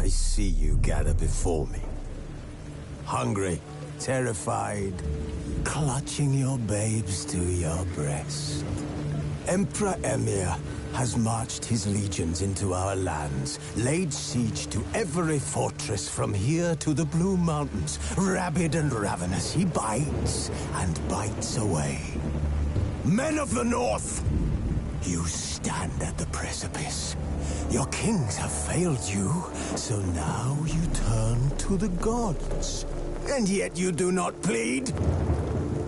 I see you gather before me. Hungry, terrified, clutching your babes to your breast. Emperor Emir has marched his legions into our lands, laid siege to every fortress from here to the Blue Mountains. Rabid and ravenous, he bites and bites away. Men of the North, you stand at the precipice. Your kings have failed you, so now you turn to the gods. And yet you do not plead.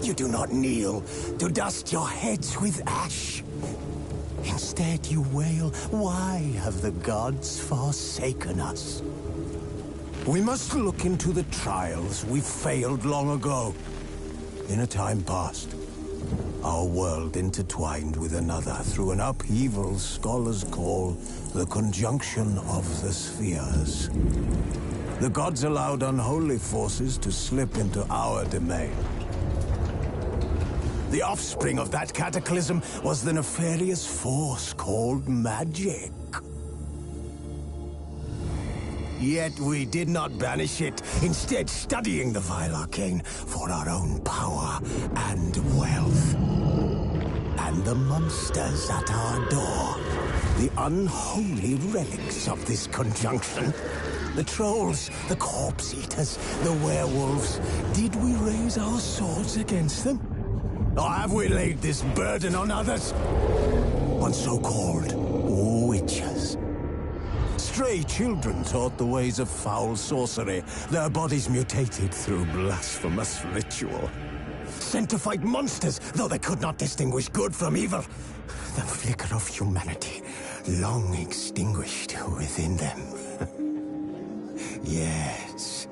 You do not kneel to dust your heads with ash. Instead you wail, why have the gods forsaken us? We must look into the trials we failed long ago. In a time past, our world intertwined with another through an upheaval scholars call the conjunction of the spheres. The gods allowed unholy forces to slip into our domain. The offspring of that cataclysm was the nefarious force called magic. Yet we did not banish it, instead studying the vile arcane for our own power and wealth. And the monsters at our door, the unholy relics of this conjunction. The trolls, the corpse-eaters, the werewolves. Did we raise our swords against them? Or have we laid this burden on others? On so-called witches. Stray children taught the ways of foul sorcery, their bodies mutated through blasphemous ritual. Sent to fight monsters, though they could not distinguish good from evil. The flicker of humanity, long extinguished within them. Yes,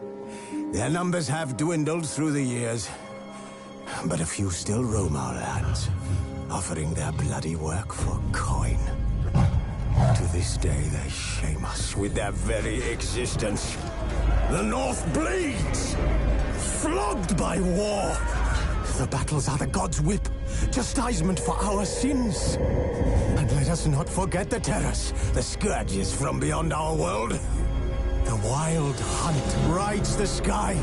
their numbers have dwindled through the years. But a few still roam our lands, offering their bloody work for coin. To this day, they shame us with their very existence. The North bleeds, flogged by war. The battles are the gods' whip, chastisement for our sins. And let us not forget the terrors, the scourges from beyond our world. The wild hunt rides the sky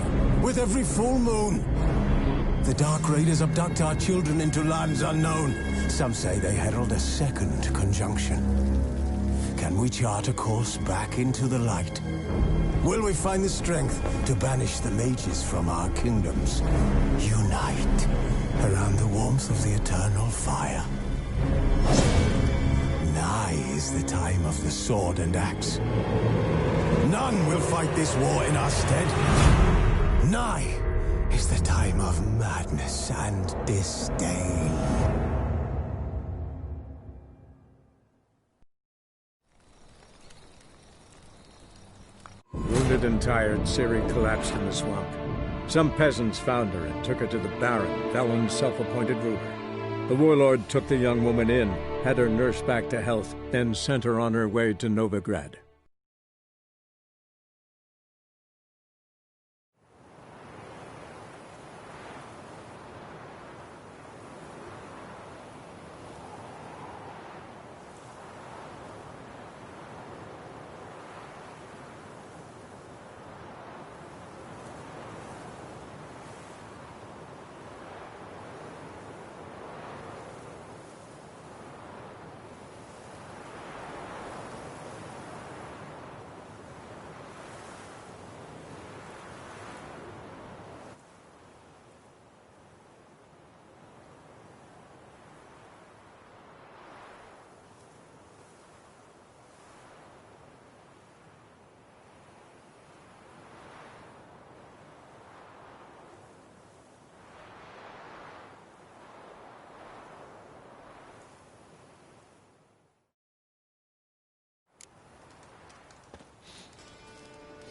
with every full moon. The Dark Raiders abduct our children into lands unknown. Some say they herald a second conjunction. Can we chart a course back into the light? Will we find the strength to banish the mages from our kingdoms? Unite around the warmth of the eternal fire. Nigh is the time of the sword and axe. None will fight this war in our stead. Nigh is the time of madness and disdain. Wounded and tired, Ciri collapsed in the swamp. Some peasants found her and took her to the Baron, Velen's self-appointed ruler. The warlord took the young woman in, had her nursed back to health, then sent her on her way to Novigrad.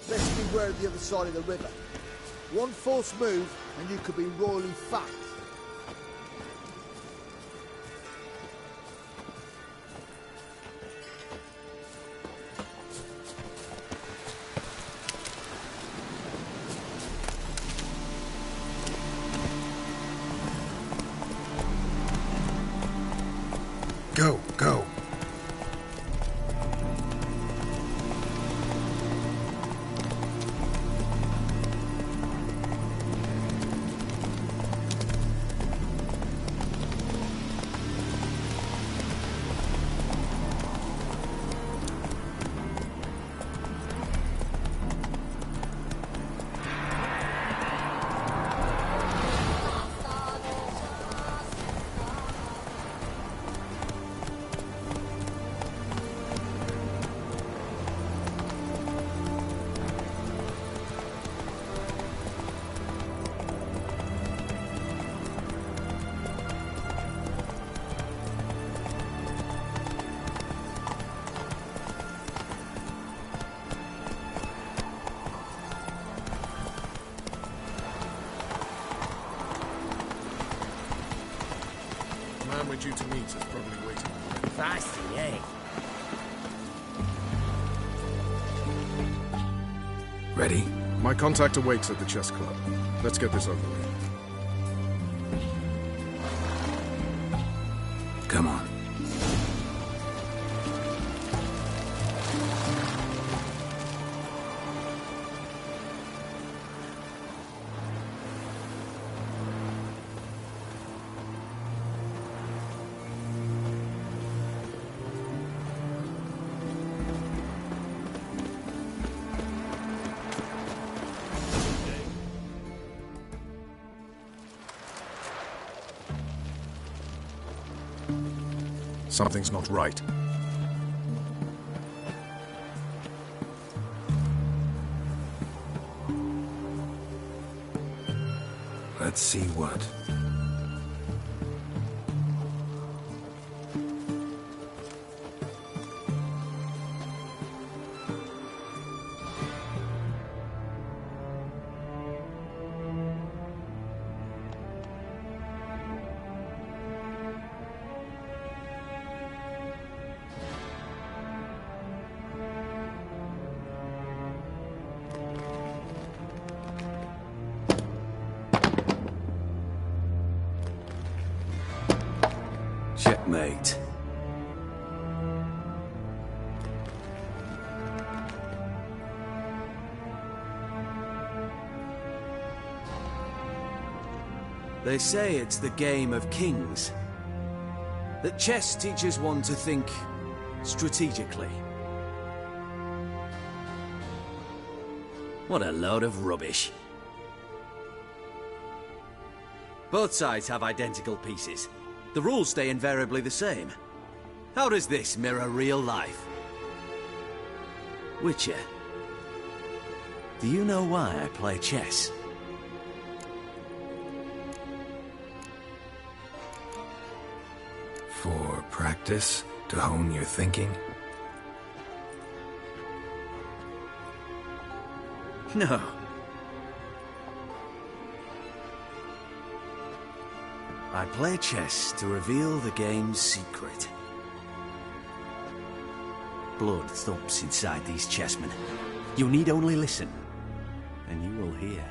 Let's beware of the other side of the river. One false move and you could be royally fucked. Go, go. man we're due to meet is probably waiting. Feisty, eh? Ready? My contact awaits at the chess club. Let's get this over with. Come on. Something's not right. Let's see what. Checkmate. They say it's the game of kings. That chess teaches one to think strategically. What a load of rubbish. Both sides have identical pieces. The rules stay invariably the same. How does this mirror real life? Witcher, do you know why I play chess? For practice? To hone your thinking? No. I play chess to reveal the game's secret. Blood thumps inside these chessmen. You need only listen, and you will hear.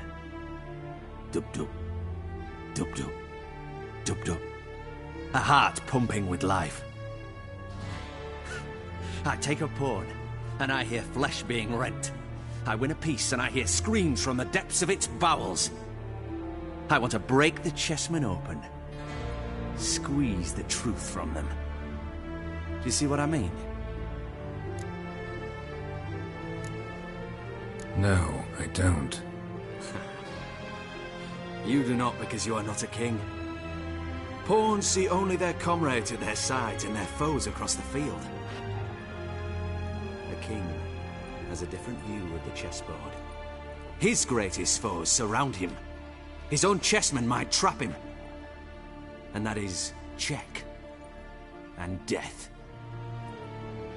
Dub-dub, dub-dub, dub-dub. A heart pumping with life. I take a pawn, and I hear flesh being rent. I win a piece, and I hear screams from the depths of its bowels. I want to break the chessmen open. Squeeze the truth from them. Do you see what I mean? No, I don't. You do not because you are not a king. Pawns see only their comrades at their sides and their foes across the field. A king has a different view of the chessboard. His greatest foes surround him. His own chessmen might trap him. And that is check and death.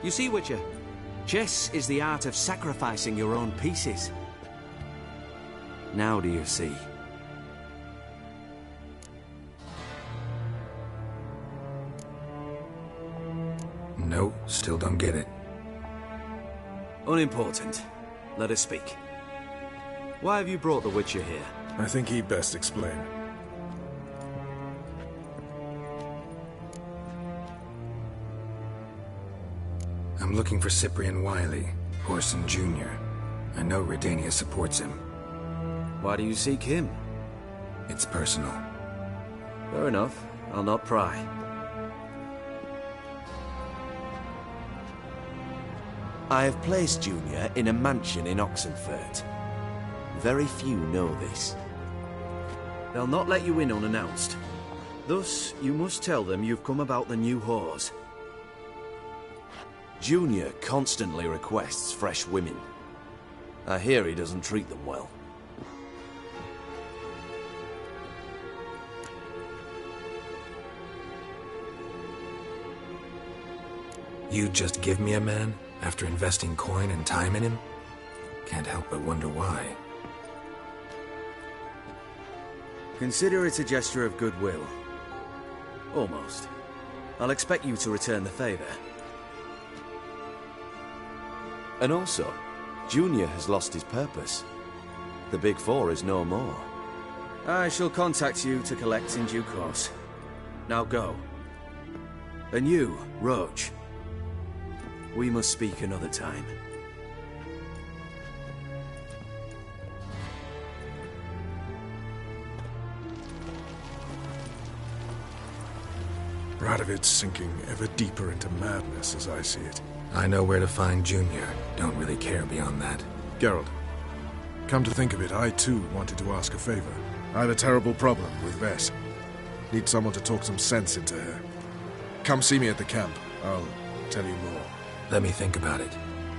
You see, Witcher, chess is the art of sacrificing your own pieces. Now do you see? No, still don't get it. Unimportant. Let us speak. Why have you brought the Witcher here? I think he'd best explain. I'm looking for Cyprian Wiley, Orson Jr. I know Redania supports him. Why do you seek him? It's personal. Fair enough. I'll not pry. I have placed Junior in a mansion in Oxenfurt. Very few know this. They'll not let you in unannounced. Thus, you must tell them you've come about the new whores. Junior constantly requests fresh women. I hear he doesn't treat them well. You just give me a man, after investing coin and time in him? Can't help but wonder why. Consider it a gesture of goodwill. Almost. I'll expect you to return the favor. And also, Junior has lost his purpose. The Big Four is no more. I shall contact you to collect in due course. Now go. And you, Roach. We must speak another time. Radovid's sinking ever deeper into madness as I see it. I know where to find Junior. Don't really care beyond that. Geralt, come to think of it, I too wanted to ask a favor. I have a terrible problem with Vess. Need someone to talk some sense into her. Come see me at the camp. I'll tell you more. Let me think about it.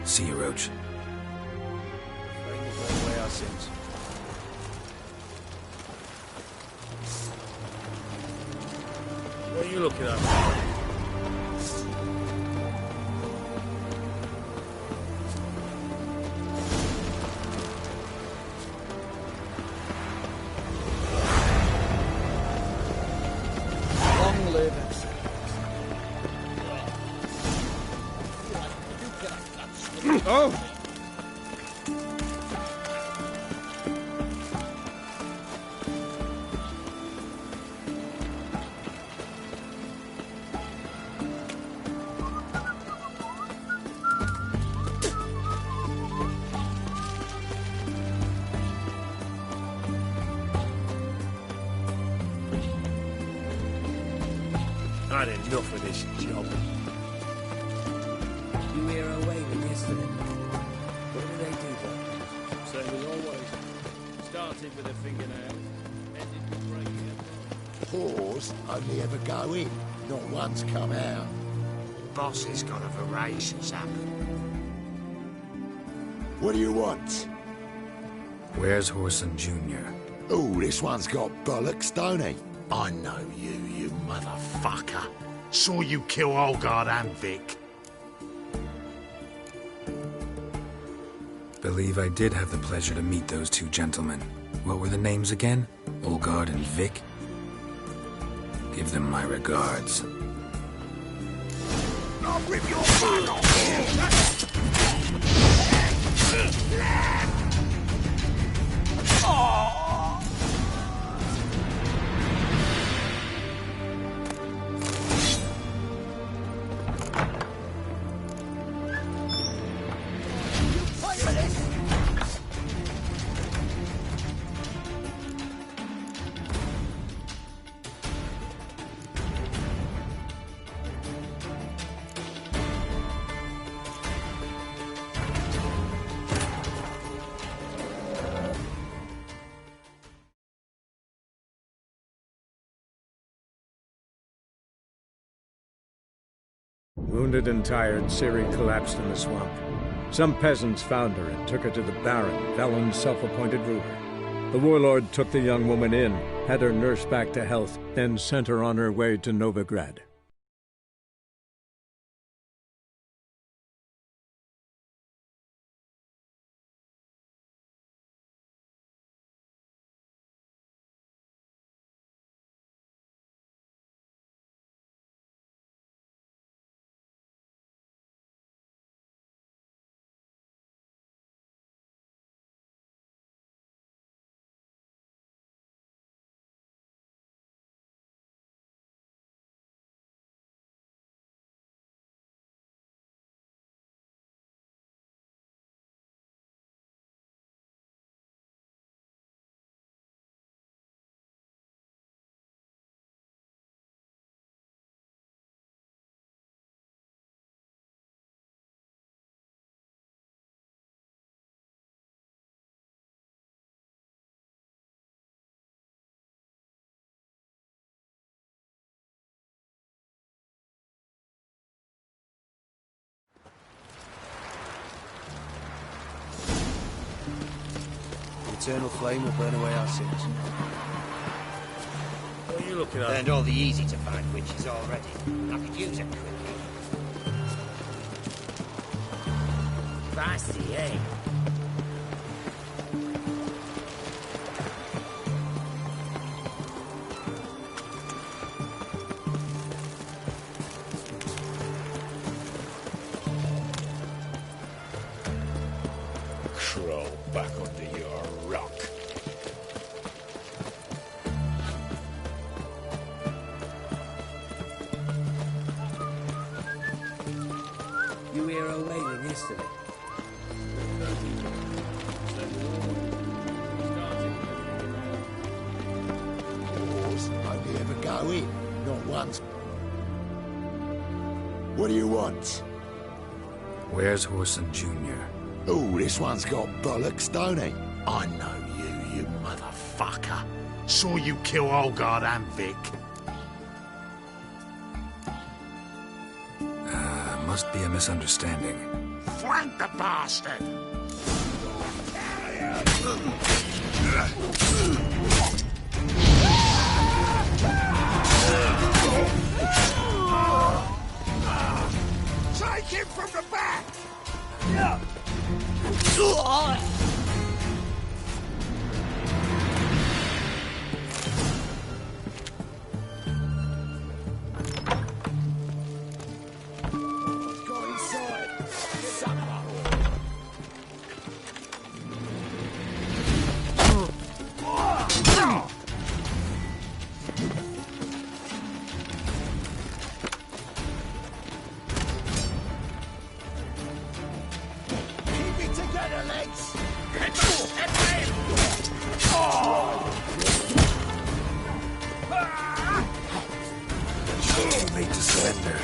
See you, Roach. Away our sins. What are you looking at? Long live Oh! I had enough of this job. You hear her wailing yesterday? What did they do then? Same as always. Started with a fingernail, ended with breaking a Paws only ever go in, not once come out. Boss has got a voracious happened. What do you want? Where's Whoreson Jr.? Oh, this one's got bollocks, don't he? I know you, you motherfucker. Saw you kill Olgard and Vic. Believe I did have the pleasure to meet those two gentlemen. What were the names again? Olgard and Vic? Give them my regards. I'll rip your butt off! Wounded and tired, Ciri collapsed in the swamp. Some peasants found her and took her to the Baron, Velen's self-appointed ruler. The warlord took the young woman in, had her nursed back to health, and sent her on her way to Novigrad. The eternal flame will burn away our sins. What are you looking at? Burned all the easy-to-find witches already. I could use a quickie. Feisty, eh? back onto your rock. You hear her wailing yesterday? Yours only ever go in, not once. What do you want? Where's Whoreson Jr.? Oh, this one's got bollocks, don't he? I know you, you motherfucker. Saw you kill Olgard and Vic. Must be a misunderstanding. Flank the bastard! Take him from the back! Go inside! Son of a... Keep it together, legs! Too late to surrender.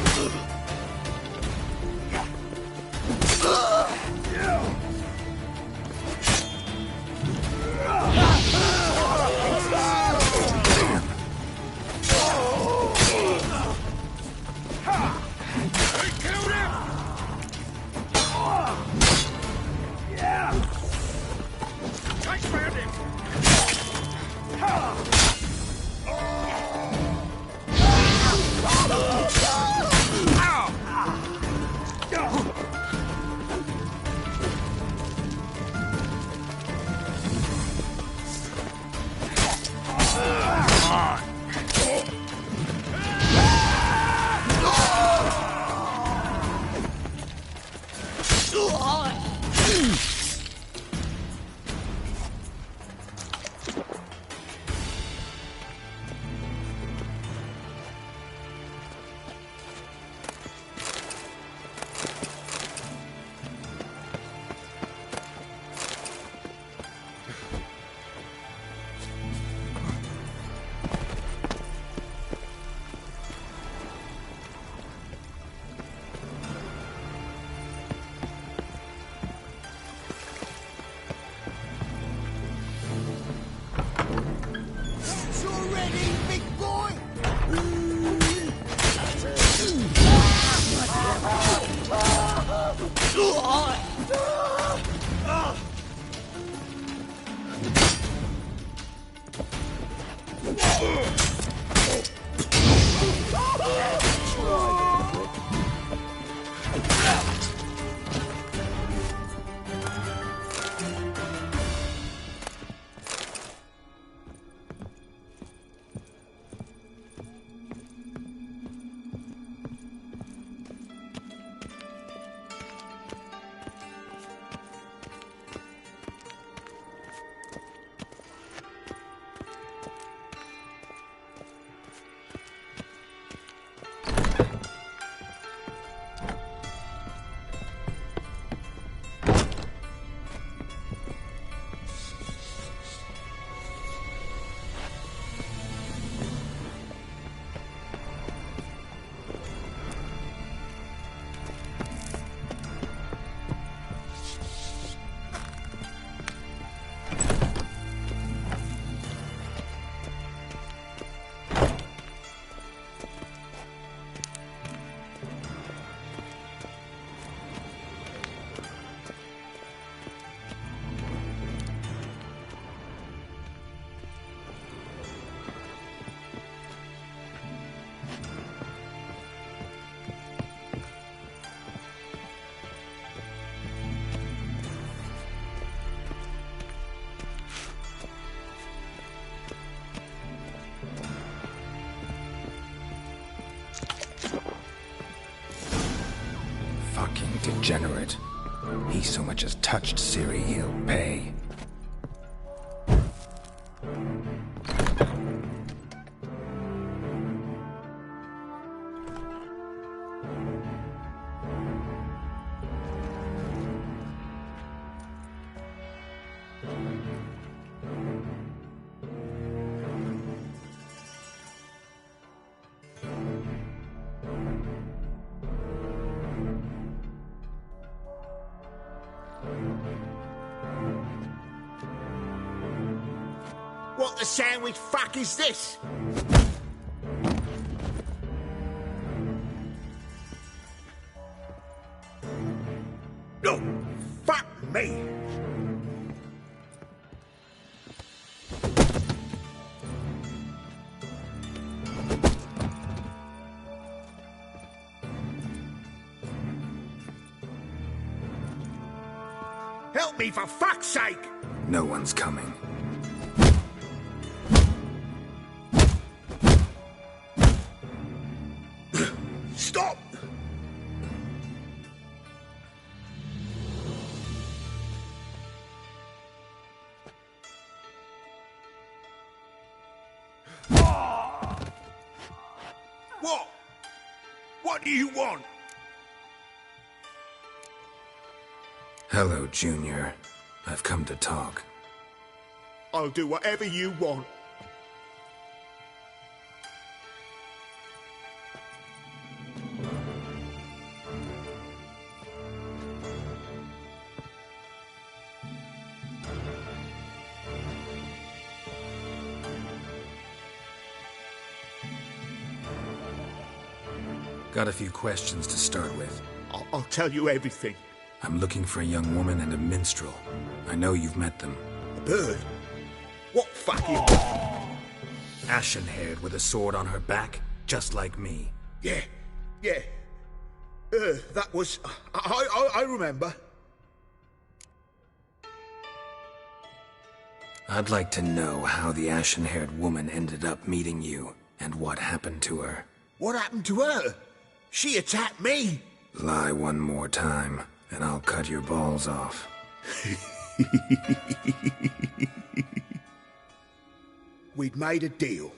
Degenerate. He so much as touched Ciri, he'll pay. the sandwich fuck is this? No, fuck me. Help me, for fuck's sake! No one's coming. Stop! What? What do you want? Hello, Junior. I've come to talk. I'll do whatever you want. Got a few questions to start with. I'll tell you everything. I'm looking for a young woman and a minstrel. I know you've met them. A bird? What fucking... Ashen-haired with a sword on her back, just like me. Yeah. That was... I remember. I'd like to know how the ashen-haired woman ended up meeting you, and what happened to her. What happened to her? She attacked me. Lie one more time, and I'll cut your balls off. We'd made a deal.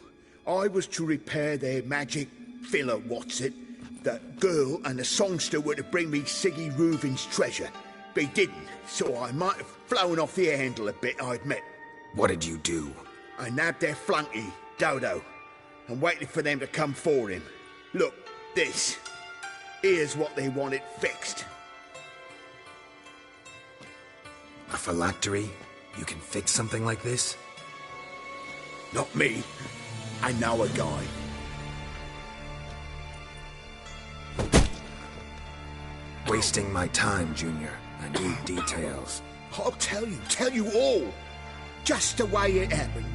I was to repair their magic filler, The girl and the songster were to bring me Siggy Reuven's treasure. They didn't, so I might have flown off the handle a bit, I admit. What did you do? I nabbed their flunky, Dodo, and waited for them to come for him. Look, this. Here's what they wanted fixed. A phylactery? You can fix something like this? Not me. I know a guy. Wasting my time, Junior. I need details. I'll tell you all. Just the way it happened.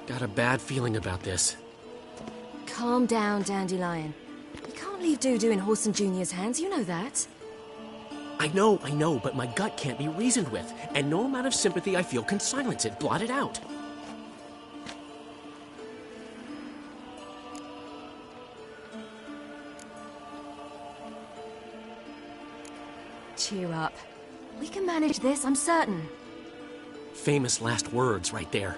Got a bad feeling about this. Calm down, Dandelion. You can't leave Dudu in Horson Jr.'s hands, you know that. I know, but my gut can't be reasoned with, and no amount of sympathy I feel can silence it, blot it out. Cheer up. We can manage this, I'm certain. Famous last words right there.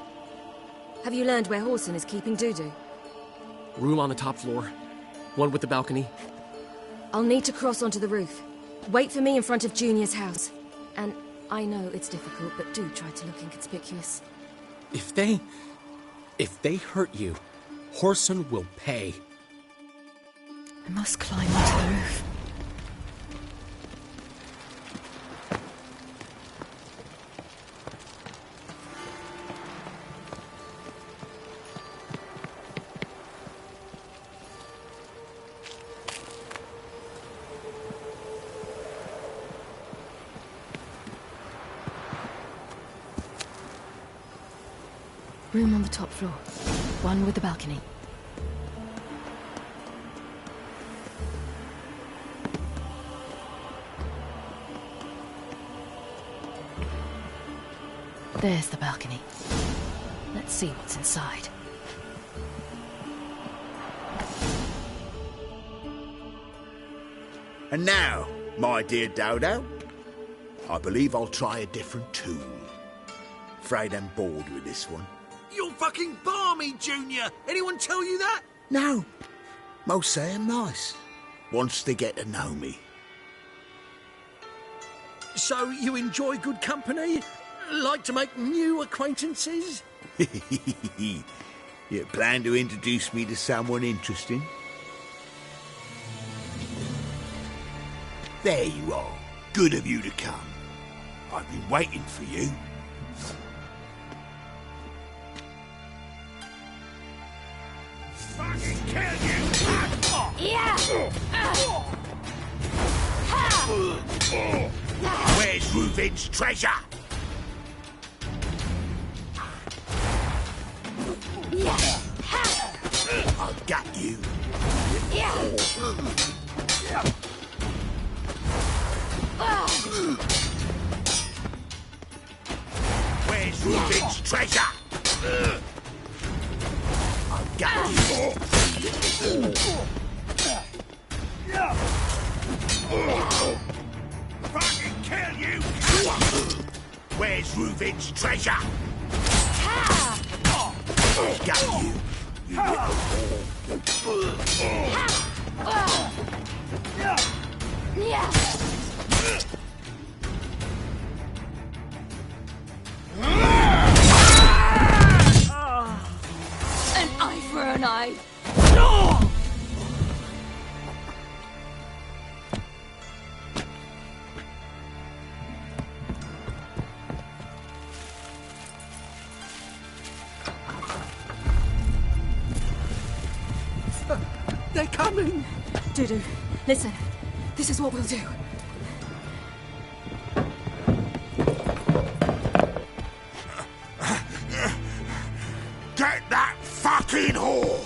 Have you learned where Horson is keeping Dudu? Room on the top floor. One with the balcony. I'll need to cross onto the roof. Wait for me in front of Junior's house. And I know it's difficult, but do try to look inconspicuous. If they hurt you, Horson will pay. I must climb onto the roof. Room on the top floor. One with the balcony. There's the balcony. Let's see what's inside. And now, my dear Dodo, I believe I'll try a different tool. Afraid I'm bored with this one. You're fucking balmy, Junior! Anyone tell you that? No. Most say I'm nice. Once they get to know me. So you enjoy good company? Like to make new acquaintances? You plan to introduce me to someone interesting? There you are. Good of you to come. I've been waiting for you. Fucking kill you! Yeah! Where's Reuven's treasure? Yeah! I've got you. Yeah! Where's Reuven's treasure? I've got you. Fucking kill you! Where's Reuven's treasure? I've got you. An eye for an eye. They're coming! Dudu, listen. This is what we'll do. Get that fucking whore!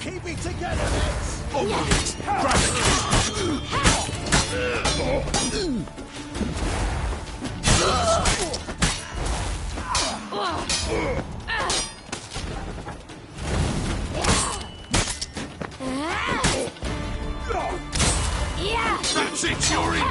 Keep it together, mates! That's it, you're in!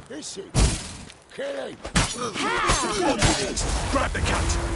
Is he? Kill him! Grab the cat!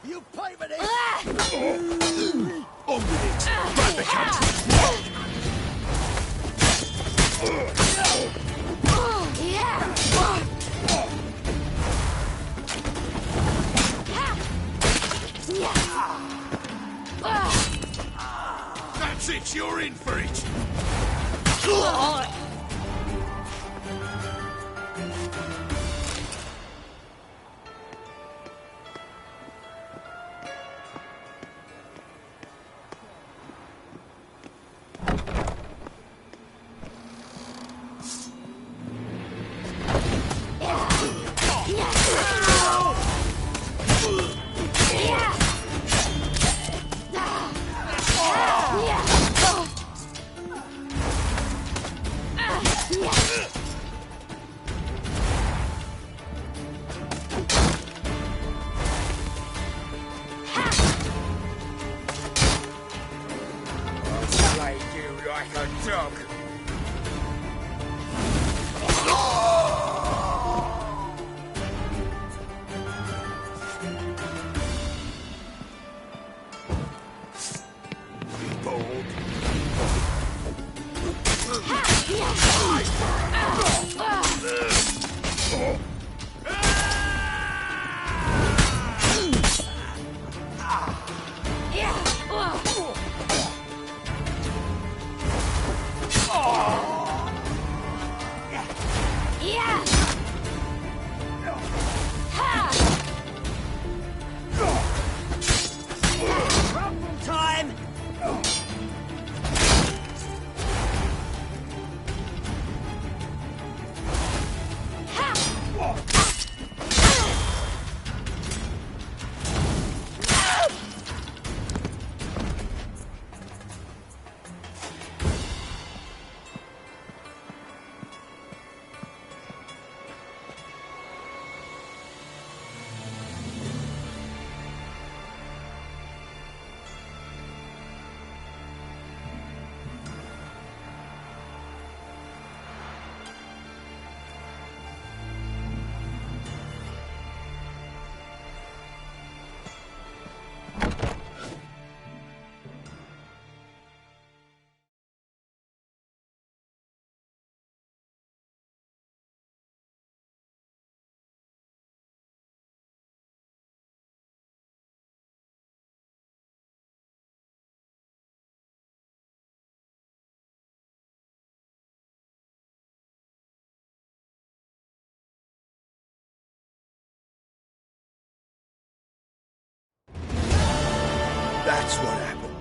You pay for this! On with it! Grab the cat! That's it, you're in for it! That's what happened.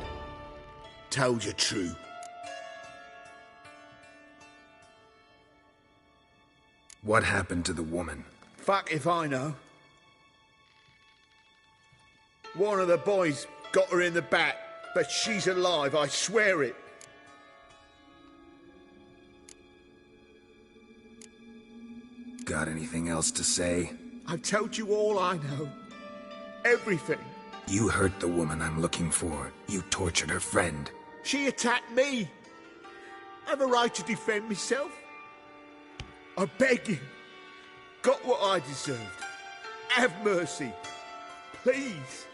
Told you true. What happened to the woman? Fuck if I know. One of the boys got her in the back, but she's alive, I swear it. Got anything else to say? I've told you all I know. Everything. You hurt the woman I'm looking for. You tortured her friend. She attacked me. I have a right to defend myself. I beg you. Got what I deserved. Have mercy. Please.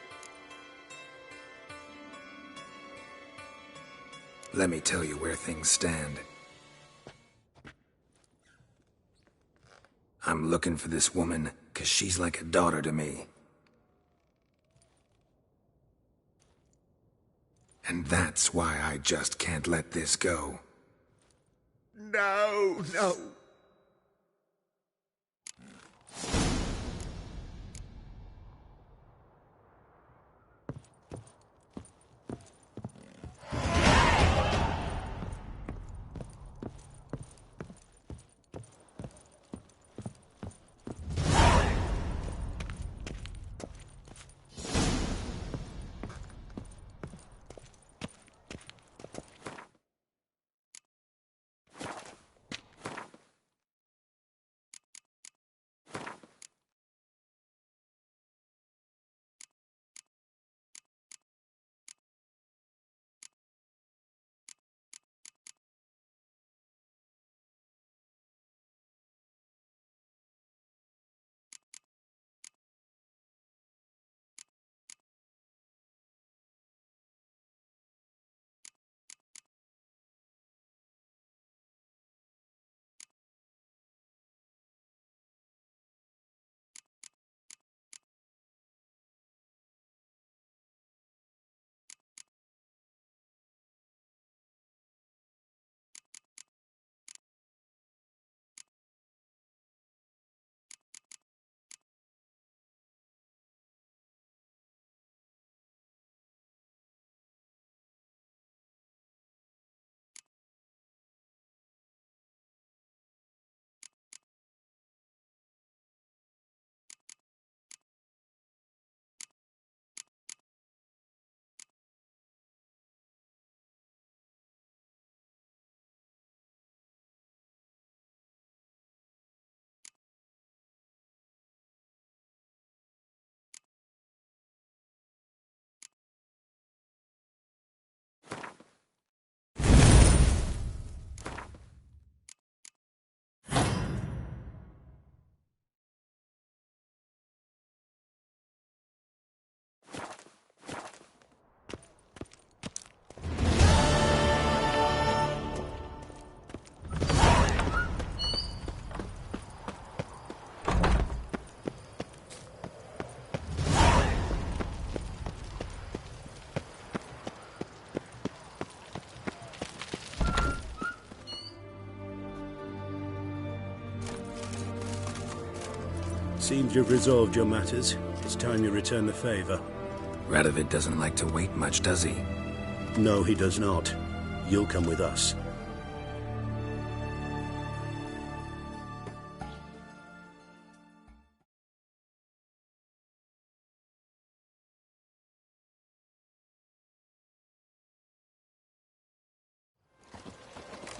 Let me tell you where things stand. I'm looking for this woman, 'cause she's like a daughter to me. And that's why I just can't let this go. No, no. Seems you've resolved your matters. It's time you return the favor. Radovid doesn't like to wait much, does he? No, he does not. You'll come with us.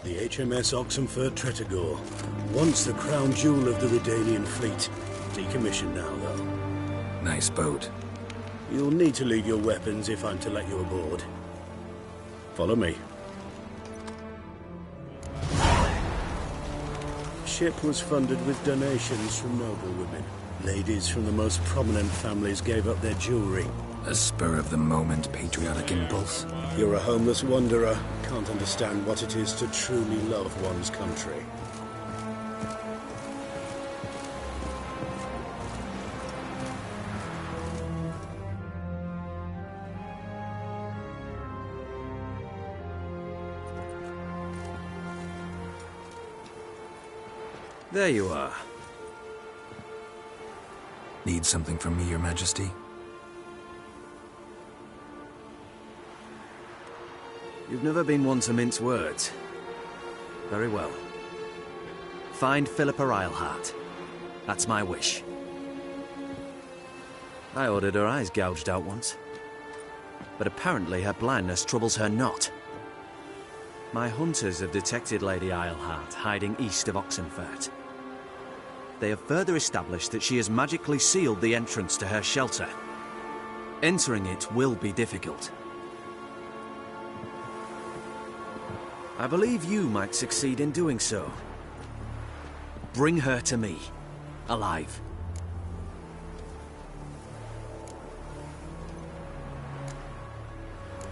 The HMS Oxenford Tretogor, once the crown jewel of the Redanian fleet. Decommissioned now, though. Nice boat. You'll need to leave your weapons if I'm to let you aboard. Follow me. Ship was funded with donations from noblewomen. Ladies from the most prominent families gave up their jewelry. A spur-of-the-moment patriotic impulse? You're a homeless wanderer. Can't understand what it is to truly love one's country. There you are. Need something from me, Your Majesty? You've never been one to mince words. Very well. Find Philippa Eilhart. That's my wish. I ordered her eyes gouged out once. But apparently her blindness troubles her not. My hunters have detected Lady Eilhart hiding east of Oxenfurt. They have further established that she has magically sealed the entrance to her shelter. Entering it will be difficult. I believe you might succeed in doing so. Bring her to me, alive.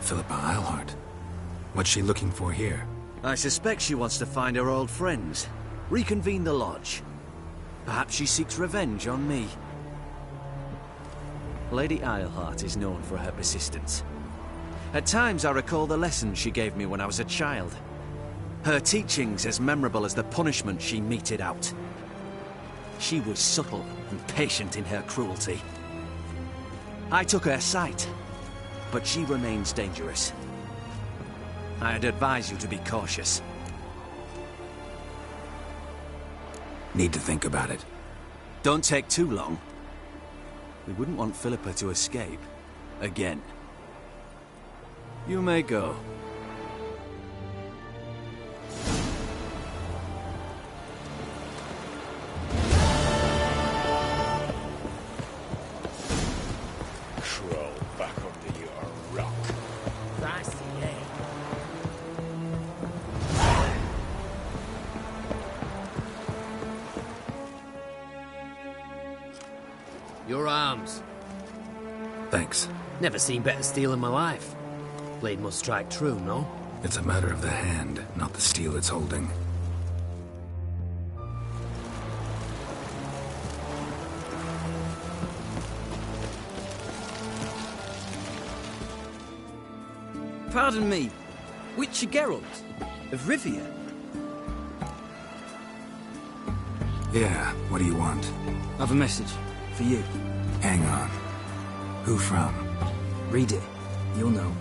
Philippa Eilhart. What's she looking for here? I suspect she wants to find her old friends, reconvene the lodge. Perhaps she seeks revenge on me. Lady Eilhart is known for her persistence. At times I recall the lessons she gave me when I was a child. Her teachings as memorable as the punishment she meted out. She was subtle and patient in her cruelty. I took her sight, but she remains dangerous. I'd advise you to be cautious. Need to think about it. Don't take too long. We wouldn't want Philippa to escape. Again. You may go. Crawl back under your rock. That's the aim. Your arms. Thanks. Never seen better steel in my life. Blade must strike true, no? It's a matter of the hand, not the steel it's holding. Pardon me, which are Geralt? Of Rivia? Yeah, what do you want? I've a message. For you. Hang on. Who from? Read it. You'll know.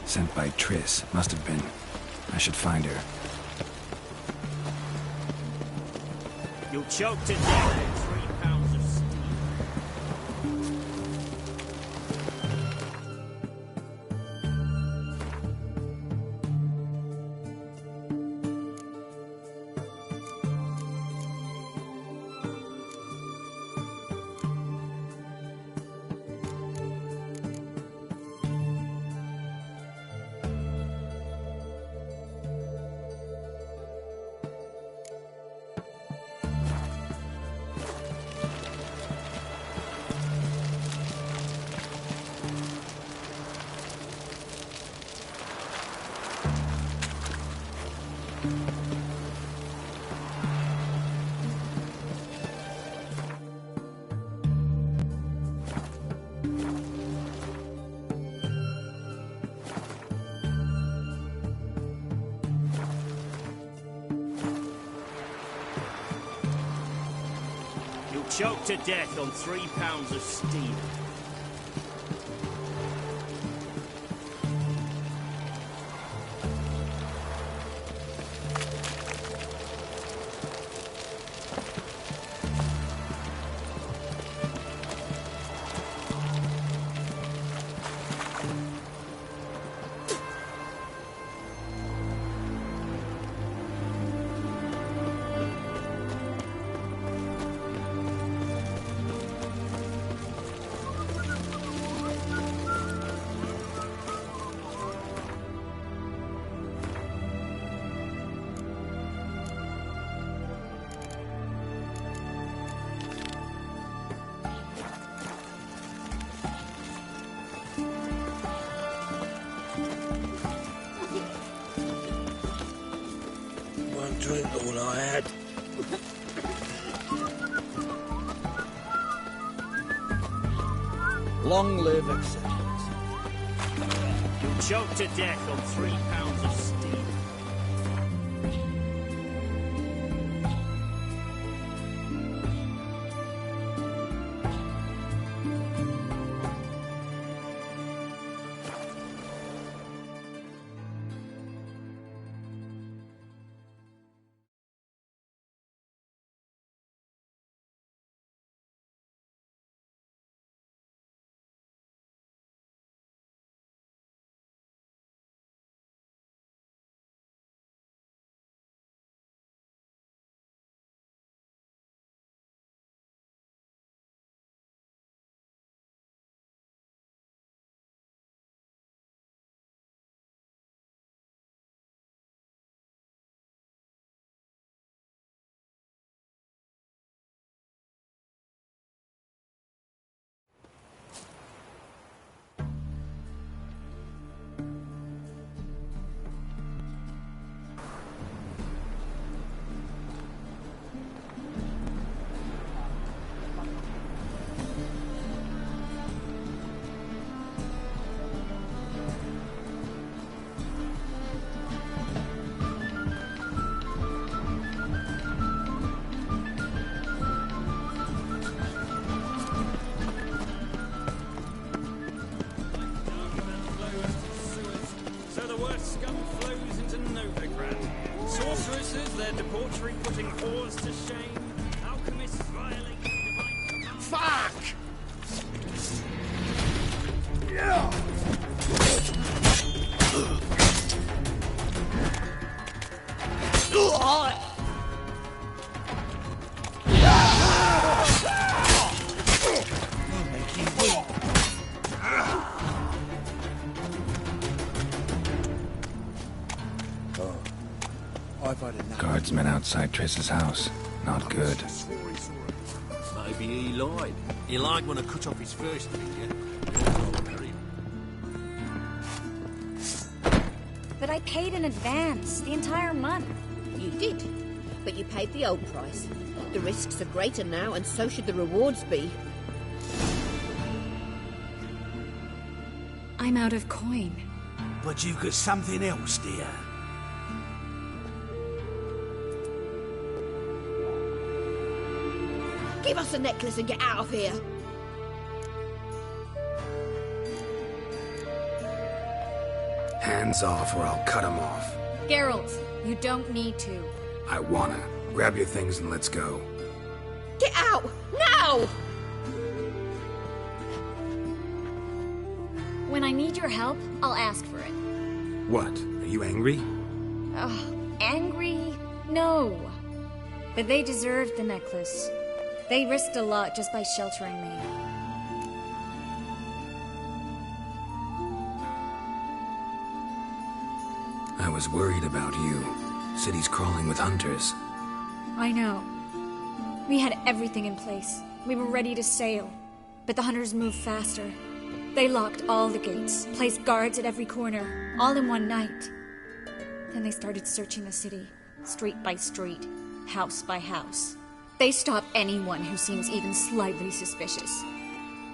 Sent by Triss. Must have been. I should find her. You'll choke to death in 3 pounds of steel. Choked to death on 3 pounds of steel. Drink all I had. Long live acceptance. Choked to death on 3 pounds of steel. Their debauchery putting whores to shame. Alchemists violating divine... Fuck! Guardsmen outside Triss's house. Not good. Maybe he lied. He lied when I cut off his first finger. But I paid in advance, the entire month. You did, but you paid the old price. The risks are greater now, and so should the rewards be. I'm out of coin. But you've got something else, dear. Give us the necklace and get out of here. Hands off or I'll cut them off. Geralt, you don't need to. I wanna. Grab your things and let's go. Get out! Now! When I need your help, I'll ask for it. What? Are you angry? Angry? No. But they deserved the necklace. They risked a lot just by sheltering me. I was worried about you. City's crawling with hunters. I know. We had everything in place. We were ready to sail. But the hunters moved faster. They locked all the gates, placed guards at every corner, all in one night. Then they started searching the city, street by street, house by house. They stop anyone who seems even slightly suspicious.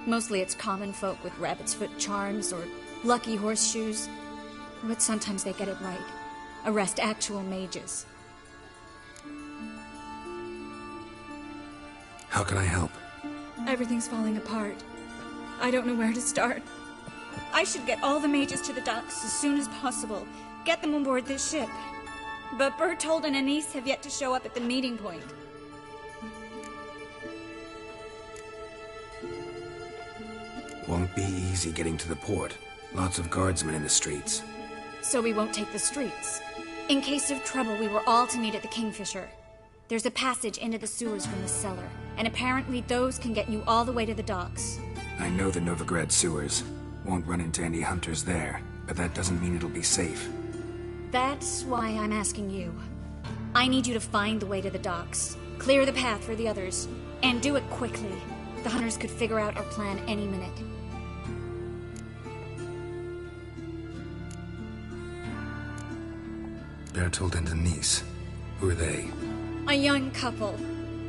Mostly it's common folk with rabbit's foot charms or lucky horseshoes. But sometimes they get it right. Arrest actual mages. How can I help? Everything's falling apart. I don't know where to start. I should get all the mages to the docks as soon as possible. Get them on board this ship. But Bertold and Anise have yet to show up at the meeting point. Won't be easy getting to the port. Lots of guardsmen in the streets. So we won't take the streets. In case of trouble, we were all to meet at the Kingfisher. There's a passage into the sewers from the cellar, and apparently those can get you all the way to the docks. I know the Novigrad sewers. Won't run into any hunters there, but that doesn't mean it'll be safe. That's why I'm asking you. I need you to find the way to the docks, clear the path for the others, and do it quickly. The hunters could figure out our plan any minute. Bertold and Anise. Who are they? A young couple.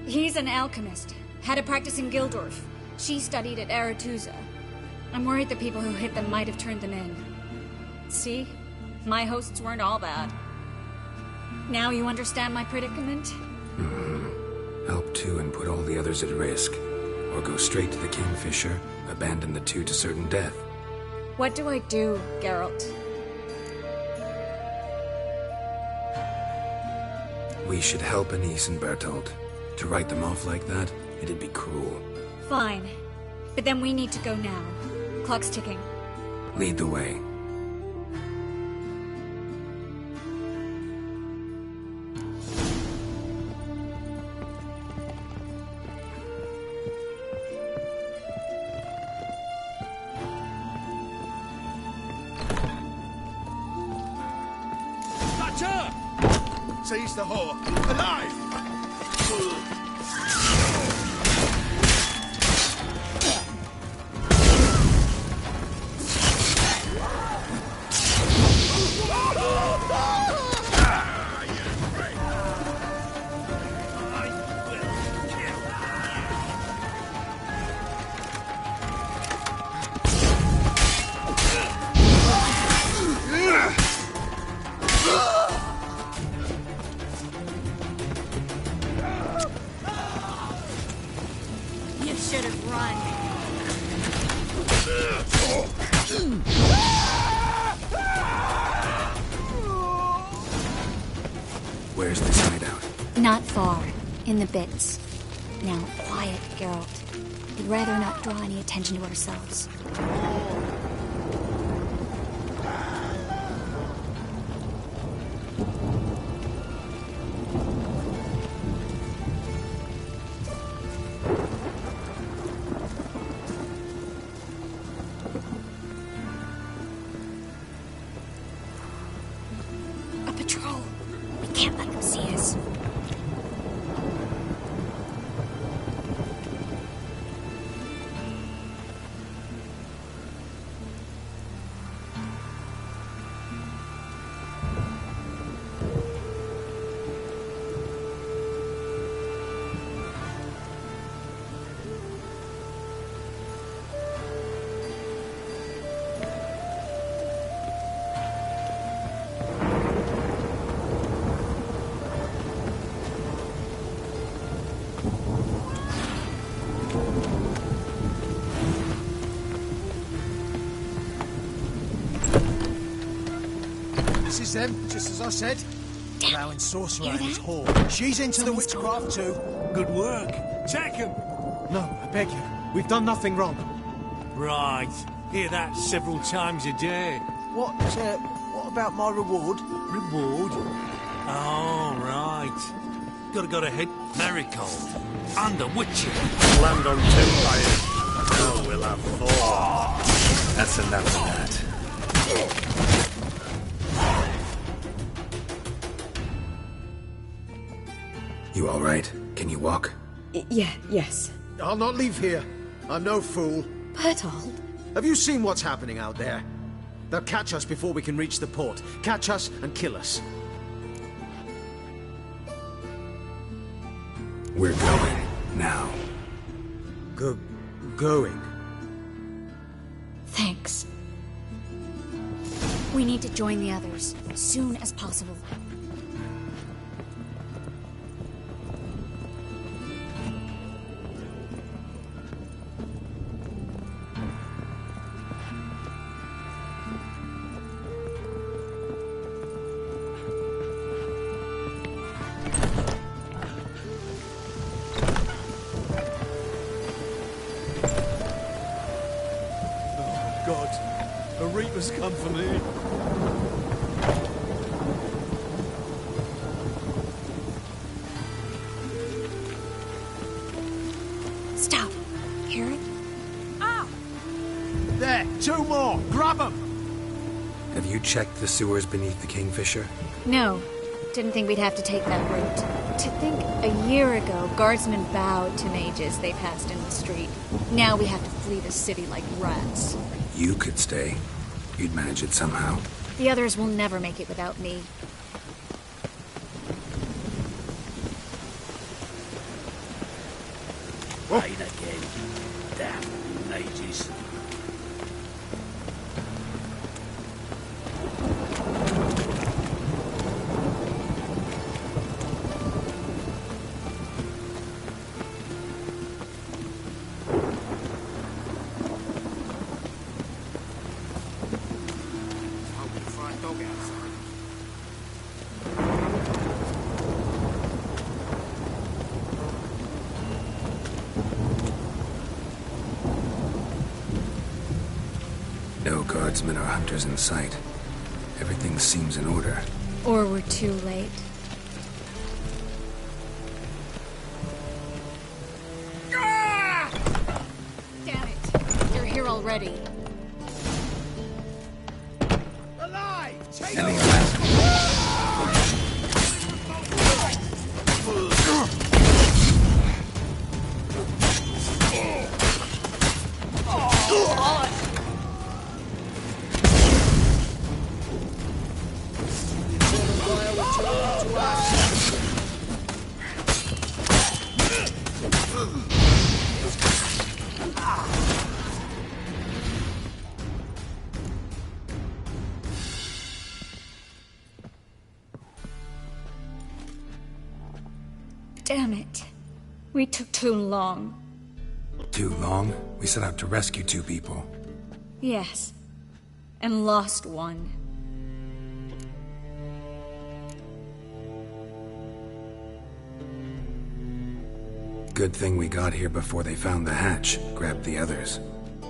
He's an alchemist. Had a practice in Gildorf. She studied at Aretuza. I'm worried the people who hit them might have turned them in. See? My hosts weren't all bad. Now you understand my predicament? Help two and put all the others at risk. Or go straight to the Kingfisher, abandon the two to certain death. What do I do, Geralt? We should help Anise and Bertold. To write them off like that, it'd be cruel. Fine. But then we need to go now. Clock's ticking. Lead the way. Seize the whore. Alive! Where's this hideout? Not far. In the bits. Now, quiet, Geralt. We'd rather not draw any attention to ourselves. A patrol. We can't let them see us. This is them, just as I said. Allowing sorcerer and his whore. She's into the witchcraft too. Good work. Take him. No, I beg you. We've done nothing wrong. Right. Hear that several times a day. What about my reward? Reward? Oh, right. Gotta go to head Marigold. Under Witcher. Land on two fires. Now we'll have four. That's enough of that. You all right? Can you walk? Yes. I'll not leave here. I'm no fool. Bertold? Have you seen what's happening out there? They'll catch us before we can reach the port. Catch us and kill us. We're going. Now. Going? Thanks. We need to join the others as soon as possible. has come for me. Stop. Hear it? Ah! There, 2 more. Grab them. Have you checked the sewers beneath the Kingfisher? No. Didn't think we'd have to take that route. To think a year ago, guardsmen bowed to mages they passed in the street. Now we have to flee the city like rats. You could stay. You'd manage it somehow. The others will never make it without me. Rain again. Damn mages. No guardsmen or hunters in sight. Everything seems in order. Or we're too late. Damn it. You're here already. Alive! Take Any Damn it. We took too long. Too long? We set out to rescue 2 people. Yes. And lost one. Good thing we got here before they found the hatch, grabbed the others.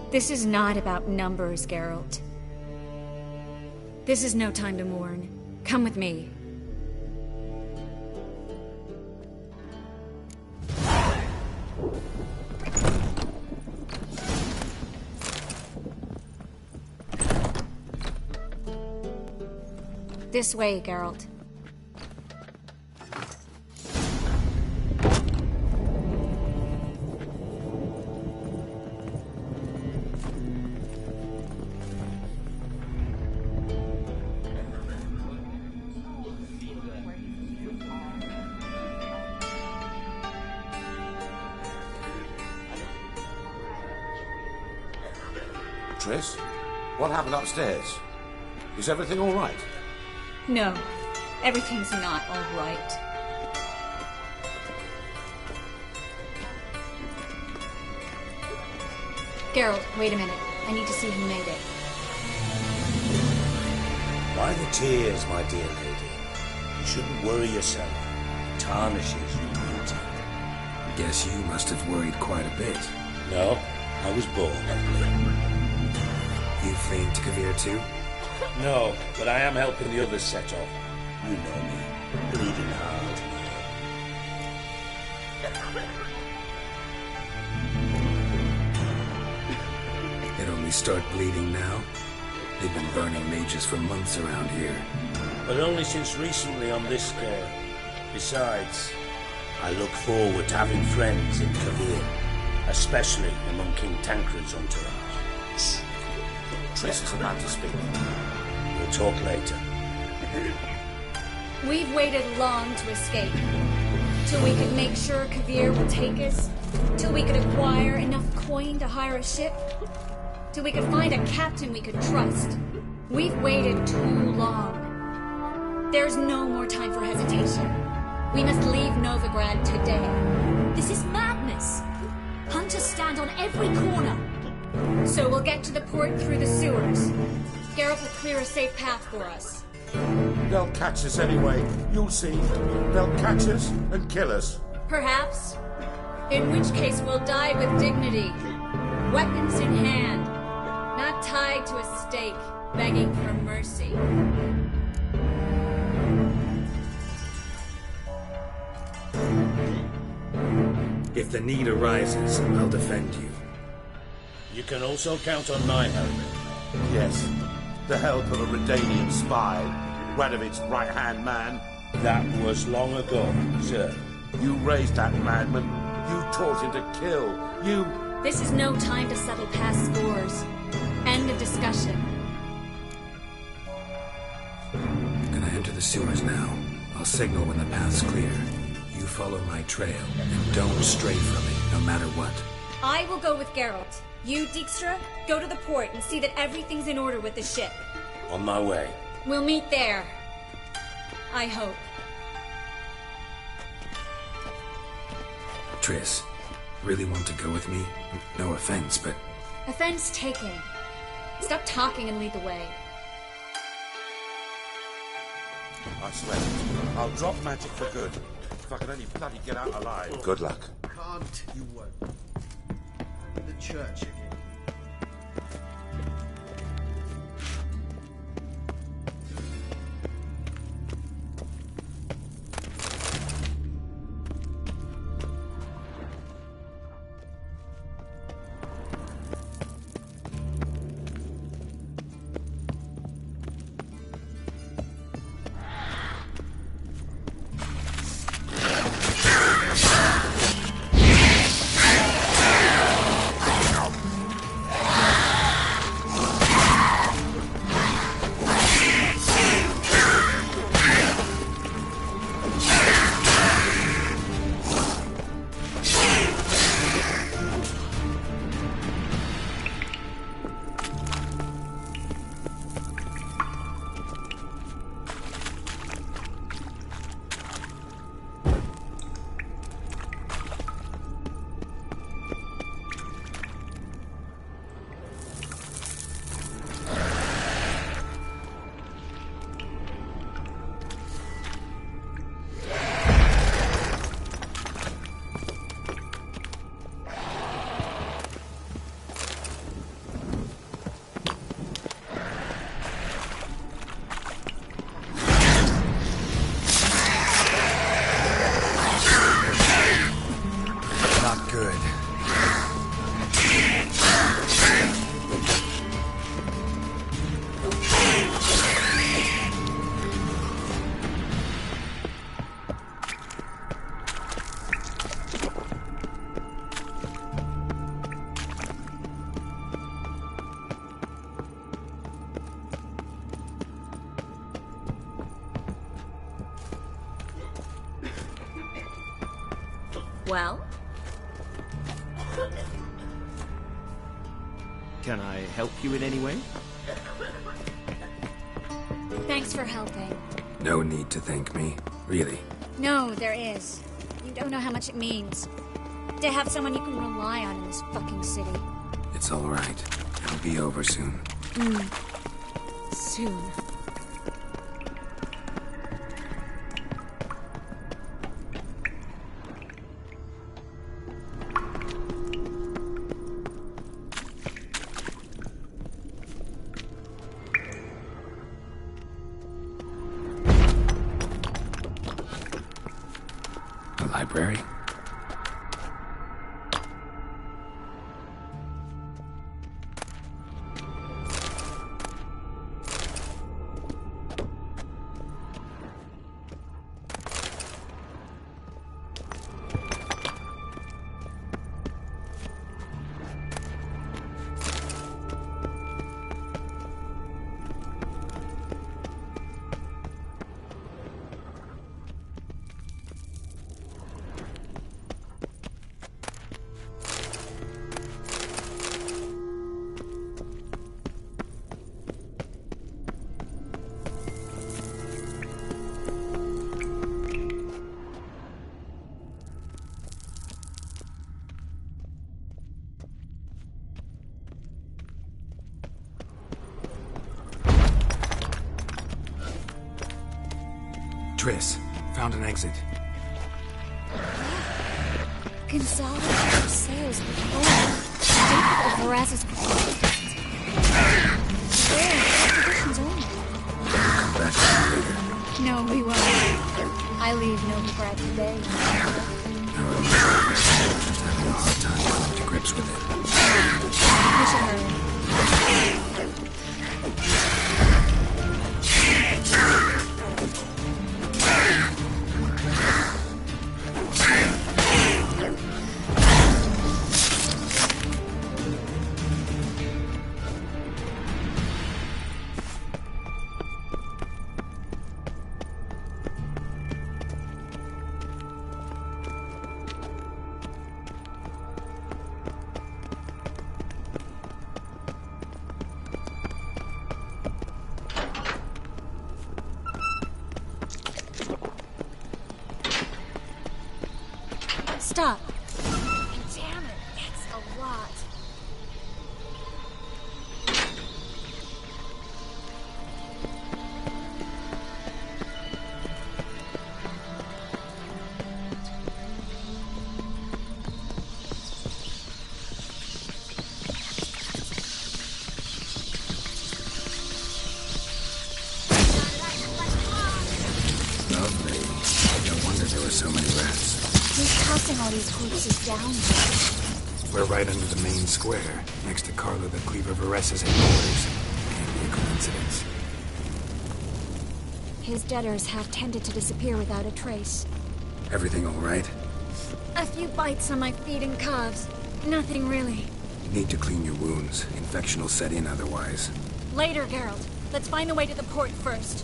This is not about numbers, Geralt. This is no time to mourn. Come with me. This way, Geralt. Triss, what happened upstairs? Is everything all right? No, everything's not all right. Geralt, wait a minute. I need to see who made it. Why the tears, my dear lady? You shouldn't worry yourself. It tarnishes your beauty. Guess you must have worried quite a bit. No, I was born ugly. You feigned Kavir too? No, but I am helping the others set off. You know me, bleeding hard. It only start bleeding now? They've been burning mages for months around here. But only since recently on this scale. Besides, I look forward to having friends in Kavir, especially among King Tancred's entourage. Shh. Triss is about to speak. We'll talk later. We've waited long to escape. Till we could make sure Kavir will take us. Till we could acquire enough coin to hire a ship. Till we could find a captain we could trust. We've waited too long. There's no more time for hesitation. We must leave Novigrad today. This is madness. Hunters stand on every corner. So we'll get to the port through the sewers. Geralt will clear a safe path for us. They'll catch us anyway. You'll see. They'll catch us and kill us. Perhaps. In which case we'll die with dignity. Weapons in hand. Not tied to a stake. begging for mercy. If the need arises, I'll defend you. You can also count on my help. Yes, the help of a Redanian spy, Radovic's right-hand man. That was long ago, sir. You raised that madman. You taught him to kill. You... This is no time to settle past scores. End of discussion. Gonna enter the sewers now. I'll signal when the path's clear. You follow my trail, and don't stray from it, no matter what. I will go with Geralt. You, Dijkstra, go to the port and see that everything's in order with the ship. On my way. We'll meet there. I hope. Triss, really want to go with me? No offense, but... Offense taken. Stop talking and lead the way. I swear it. I'll drop magic for good. If I can only bloody get out alive. Good luck. Can't. You won't. The church again. Well? Can I help you in any way? Thanks for helping. No need to thank me, really. No, there is. You don't know how much it means. To have someone you can rely on in this fucking city. It's all right. It'll be over soon. Soon. The library? Triss, found an exit. Consolidated sales with Staple of Veraz's. Where? precautions only. Come back to me later. No, we won't. I leave no regret today. Just having a hard time coming to grips with it. We should hurry. Stop. Damn it, that's a lot. Lovely. No wonder there were so many rats. Who's tossing all these corpses down here? We're right under the main square, next to Carlo the Cleaver Varessa's headquarters. Can't be a coincidence. His debtors have tended to disappear without a trace. Everything all right? A few bites on my feet and calves. Nothing really. You need to clean your wounds. Infection will set in otherwise. Later, Geralt. Let's find the way to the port first.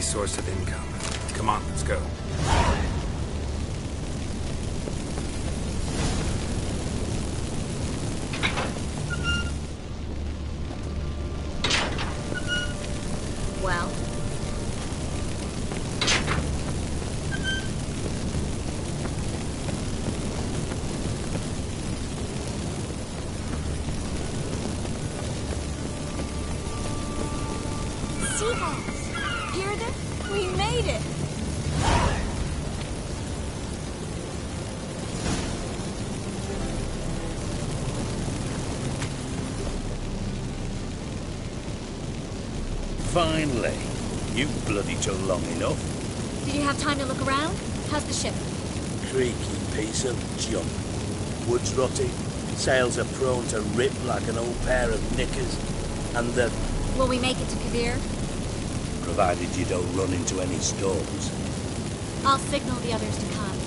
source of income. Come on, let's go. Well? Seaballs! Hear them? We made it! Finally. You bloody took long enough. Did you have time to look around? How's the ship? Creaky piece of junk. Wood's rotted. Sails are prone to rip like an old pair of knickers. And the... Will we make it to Kavir? Provided you don't run into any storms. I'll signal the others to come.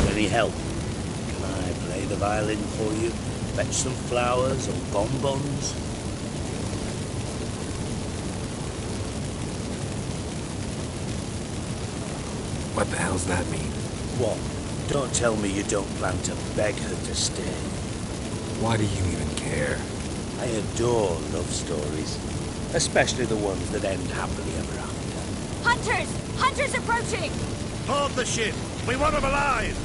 Need any help? Can I play the violin for you? Fetch some flowers or bonbons? What the hell's that mean? What? Don't tell me you don't plan to beg her to stay. Why do you even care? I adore love stories. Especially the ones that end happily ever after. Hunters! Hunters approaching! Hold the ship! We want them alive!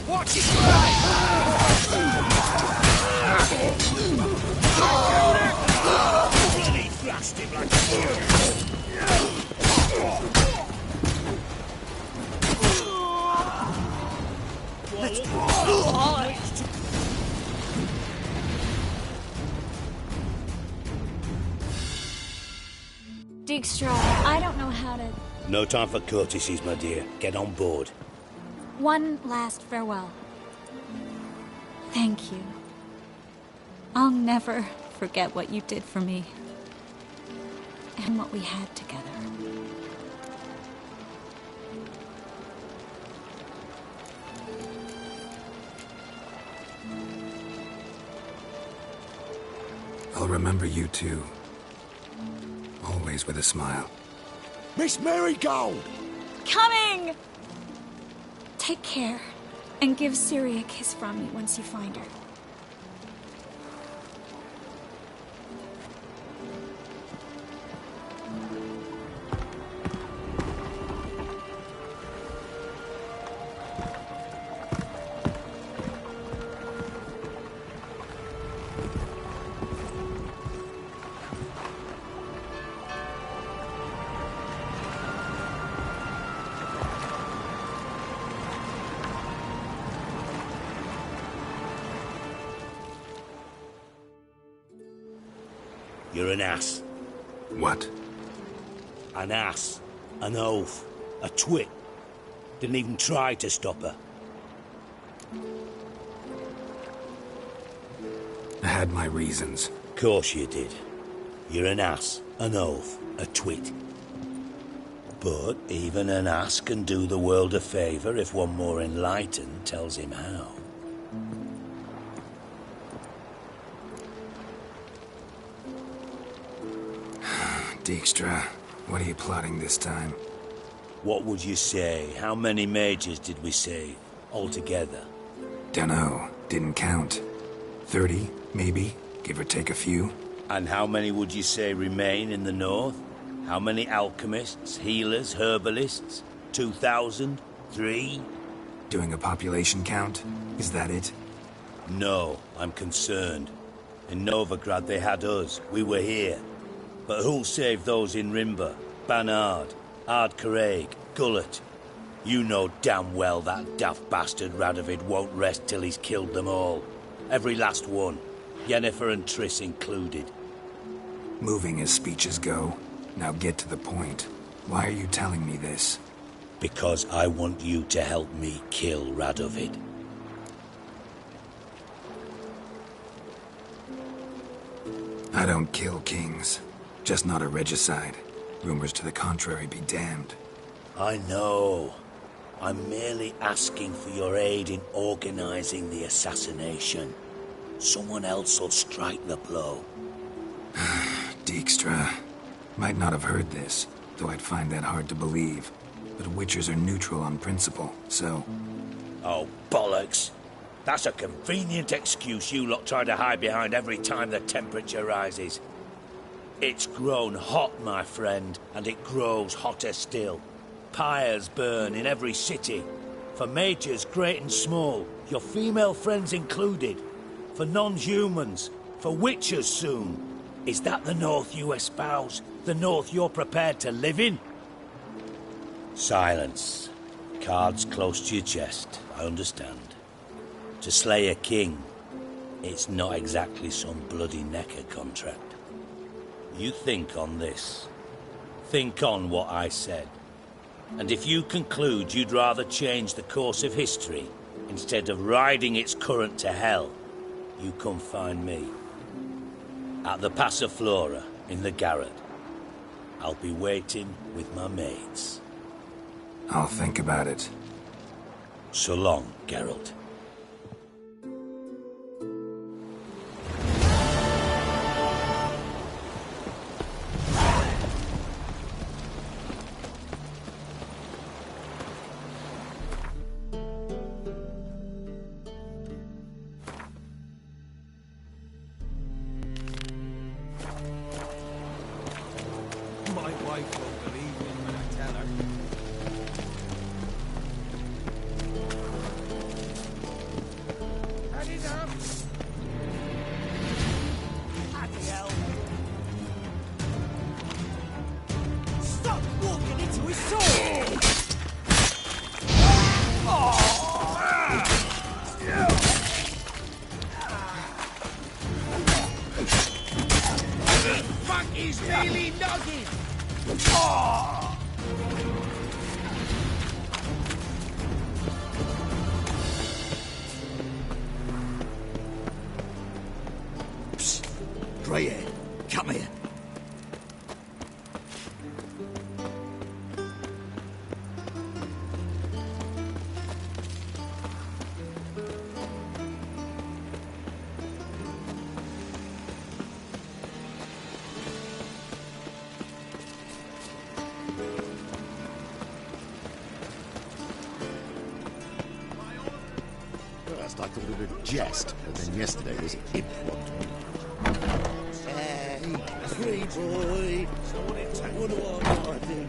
Watch it! Bloody blast him like Dijkstra, I don't know how to... No time for courtesies, my dear. Get on board. One last farewell. Thank you. I'll never forget what you did for me. And what we had together. I'll remember you too. Always with a smile. Miss Marigold! Coming! Take care, and give Ciri a kiss from me once you find her. You're an ass. What? An ass. An oaf. A twit. Didn't even try to stop her. I had my reasons. Course you did. You're an ass, an oaf, a twit. But even an ass can do the world a favour if one more enlightened tells him how. Dijkstra, what are you plotting this time? What would you say? How many mages did we save altogether? Dunno. Didn't count. 30, maybe, give or take a few. And how many would you say remain in the north? How many alchemists, healers, herbalists? 2,000? 3? Doing a population count? Is that it? No, I'm concerned. In Novigrad they had us. We were here. But who'll save those in Rimba? Banard, Ardcaraig, Gullet? You know damn well that daft bastard Radovid won't rest till he's killed them all. Every last one. Yennefer and Triss included. Moving as speeches go. Now get to the point. Why are you telling me this? Because I want you to help me kill Radovid. I don't kill kings. Just not a regicide. Rumors to the contrary be damned. I know. I'm merely asking for your aid in organizing the assassination. Someone else will strike the blow. Dijkstra. Might not have heard this, though I'd find that hard to believe. But Witchers are neutral on principle, so... Oh, bollocks. That's a convenient excuse you lot try to hide behind every time the temperature rises. It's grown hot, my friend, and it grows hotter still. Pyres burn in every city. For majors great and small, your female friends included. For non-humans, for Witchers soon. Is that the North you espouse? The North you're prepared to live in? Silence. Cards close to your chest, I understand. To slay a king, it's not exactly some bloody necker contract. You think on this. Think on what I said. And if you conclude you'd rather change the course of history instead of riding its current to hell, you come find me. At the Ps4 in the garret. I'll be waiting with my mates. I'll think about it. So long, Geralt. My wife won't believe me when I tell her. Add it up. Bloody hell. Stop walking into his sword! Fuck is really noggin! Psst. Grey hair, come here. First I thought it a jest, but then yesterday this imp one. Hey, free boy. What do I do?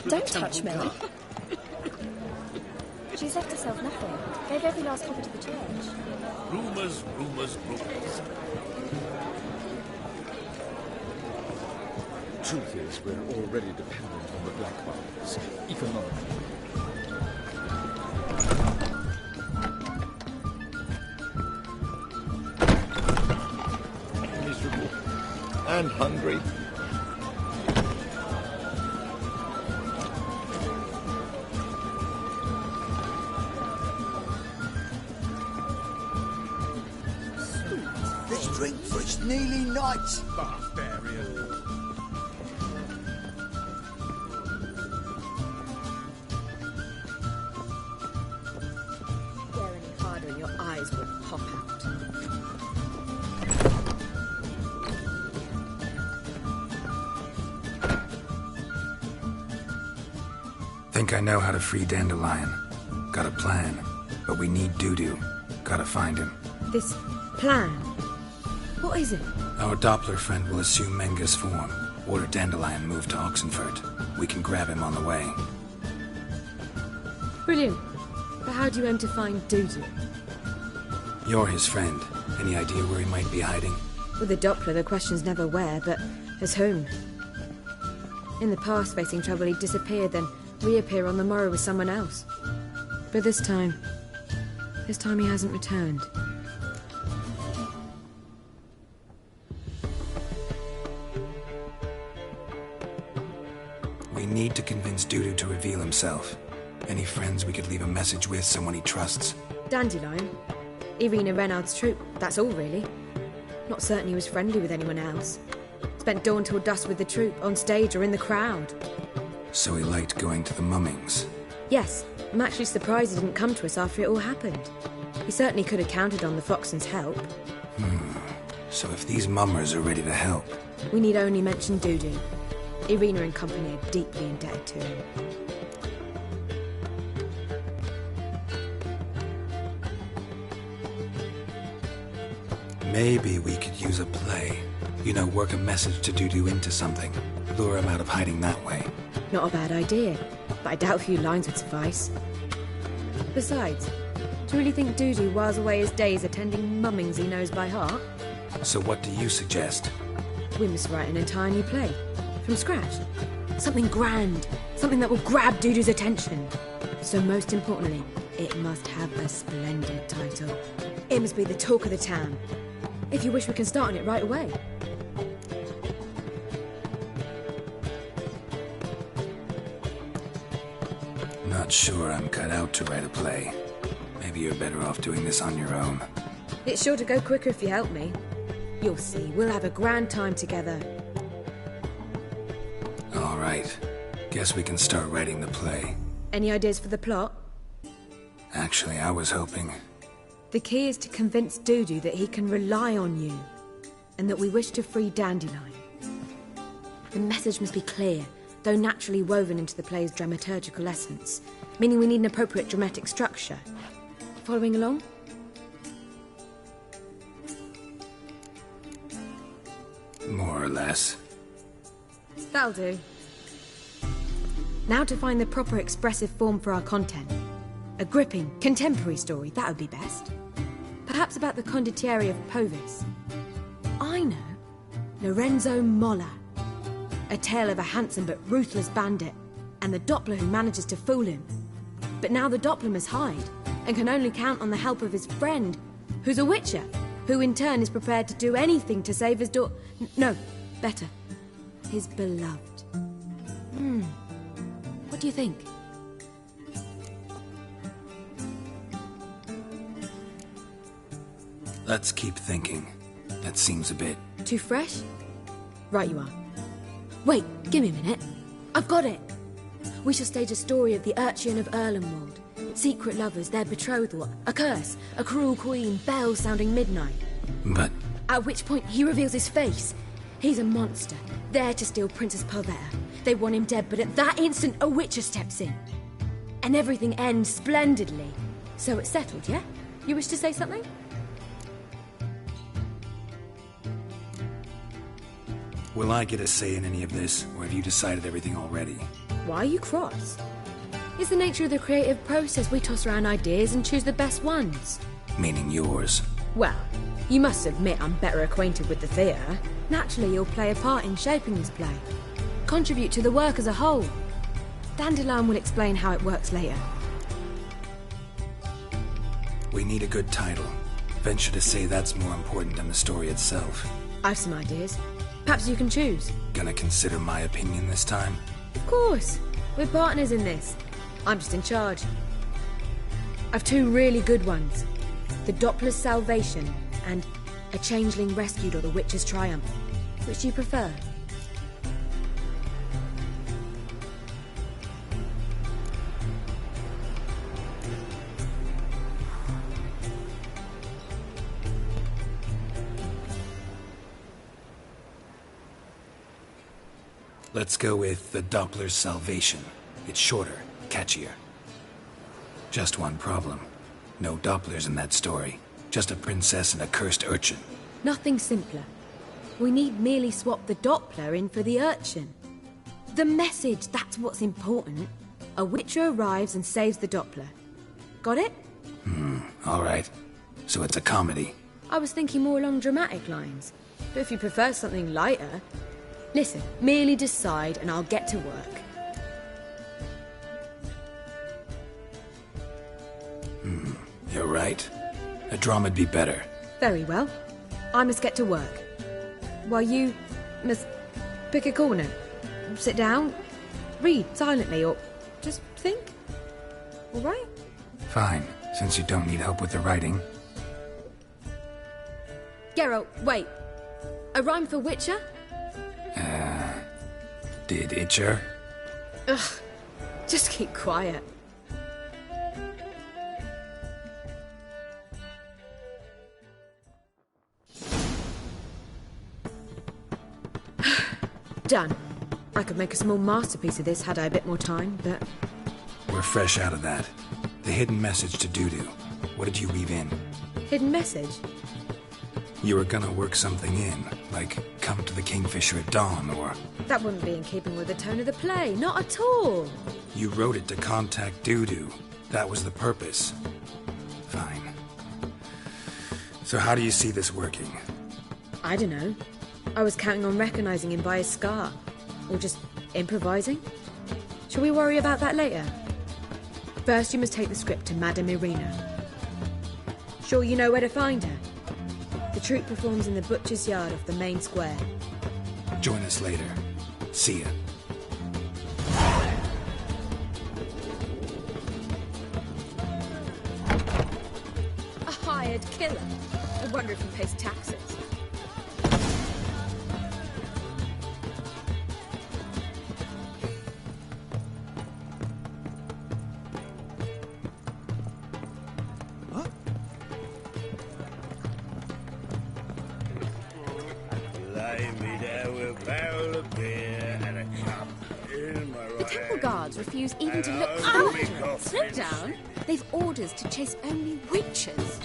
Don't touch me. She's left herself nothing. Gave every last copper to the church. Rumours, rumours, rumours. Truth is, we're already dependent on the black markets, economically. and hungry. Let's drink for it's nearly night. Barbarian. Stare any harder and your eyes will pop out. Think I know how to free Dandelion. Got a plan, but we need Dudu. Gotta find him. This plan? What is it? Our Doppler friend will assume Menga's form. Order Dandelion moved to Oxenfurt. We can grab him on the way. Brilliant. But how do you aim to find Dudu? You're his friend. Any idea where he might be hiding? With the Doppler, the question's never where, but as whom. In the past, facing trouble, he'd disappear, then reappear on the morrow with someone else. But this time he hasn't returned. We need to convince Dudu to reveal himself. Any friends we could leave a message with, someone he trusts? Dandelion? Irina Reynard's troop, that's all really. Not certain he was friendly with anyone else. Spent dawn till dusk with the troop, on stage or in the crowd. So he liked going to the mummings. Yes, I'm actually surprised he didn't come to us after it all happened. He certainly could have counted on the Foxton's help. So if these mummers are ready to help... We need only mention Dudu. Irina and company are deeply indebted to him. Maybe we could use a play. You know, work a message to Dudu into something. Lure him out of hiding that way. Not a bad idea, but I doubt a few lines would suffice. Besides, do you really think Dudu whiles away his days attending mummings he knows by heart? So what do you suggest? We must write an entire new play. From scratch. Something grand. Something that will grab Dudu's attention. So most importantly, it must have a splendid title. It must be the talk of the town. If you wish, we can start on it right away. Not sure I'm cut out to write a play. Maybe you're better off doing this on your own. It's sure to go quicker if you help me. You'll see, we'll have a grand time together. All right. Guess we can start writing the play. Any ideas for the plot? Actually, I was hoping... The key is to convince Dudu that he can rely on you, and that we wish to free Dandelion. The message must be clear, though naturally woven into the play's dramaturgical essence, meaning we need an appropriate dramatic structure. Following along? More or less. That'll do. Now to find the proper expressive form for our content. A gripping, contemporary story, that would be best. Perhaps about the condottieri of Povis. I know. Lorenzo Molla. A tale of a handsome but ruthless bandit, and the Doppler who manages to fool him. But now the Doppler must hide, and can only count on the help of his friend, who's a witcher, who in turn is prepared to do anything to save his no, better, his beloved. What do you think? Let's keep thinking. That seems a bit... Too fresh? Right you are. Wait, give me a minute. I've got it! We shall stage a story of the Urchin of Erlenwald. Secret lovers, their betrothal, a curse, a cruel queen, bells sounding midnight. But... At which point he reveals his face. He's a monster, there to steal Princess Pavetta. They want him dead, but at that instant a witcher steps in. And everything ends splendidly. So it's settled, yeah? You wish to say something? Will I get a say in any of this, or have you decided everything already? Why are you cross? It's the nature of the creative process. We toss around ideas and choose the best ones. Meaning yours. Well, you must admit I'm better acquainted with the theatre. Naturally, you'll play a part in shaping this play. Contribute to the work as a whole. Dandelion will explain how it works later. We need a good title. Venture to say that's more important than the story itself. I've some ideas. Perhaps you can choose. Gonna consider my opinion this time? Of course. We're partners in this. I'm just in charge. I've two really good ones. The Doppler's Salvation and A Changeling Rescued or The Witcher's Triumph. Which do you prefer? Let's go with the Doppler's Salvation. It's shorter, catchier. Just one problem. No Dopplers in that story. Just a princess and a cursed urchin. Nothing simpler. We need merely swap the Doppler in for the urchin. The message, that's what's important. A Witcher arrives and saves the Doppler. Got it? All right. So it's a comedy. I was thinking more along dramatic lines. But if you prefer something lighter... Listen, merely decide and I'll get to work. You're right. A drama'd be better. Very well. I must get to work. While you must pick a corner. Sit down, read silently, or just think. All right? Fine, since you don't need help with the writing. Geralt, wait. A rhyme for Witcher? Did Itcher? Ugh, just keep quiet. Done. I could make a small masterpiece of this had I a bit more time, but... We're fresh out of that. The hidden message to Dudu. What did you weave in? Hidden message? You were gonna work something in, like come to the Kingfisher at dawn, or... That wouldn't be in keeping with the tone of the play, not at all. You wrote it to contact Dudu. That was the purpose. Fine. So how do you see this working? I don't know. I was counting on recognizing him by his scar. Or just improvising. Shall we worry about that later? First, you must take the script to Madame Irina. Sure you know where to find her? The troupe performs in the butcher's yard off the main square. Join us later. See ya. A hired killer. I wonder if he pays taxes. Refuse even to look after it. Slow down. They've orders to chase only witches.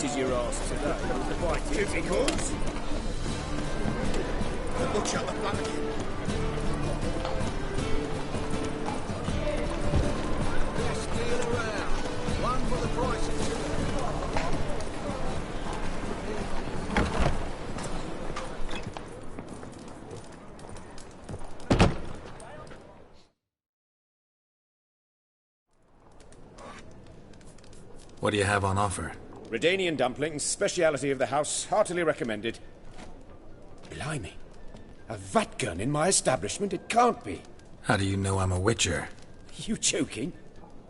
Kisses your ass today. Quite difficult. I'll shut the bloody again. Best deal around. One for the price of two. What do you have on offer? Redanian dumplings, speciality of the house, heartily recommended. Blimey. A vat gun in my establishment? It can't be. How do you know I'm a witcher? You joking?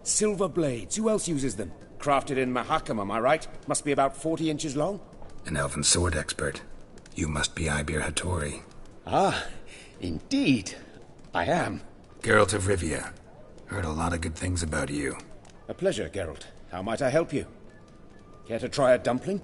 Silver blades, who else uses them? Crafted in Mahakam, am I right? Must be about 40 inches long? An elven sword expert. You must be Ibir Hattori. Ah, indeed. I am. Geralt of Rivia. Heard a lot of good things about you. A pleasure, Geralt. How might I help you? Care to try a dumpling?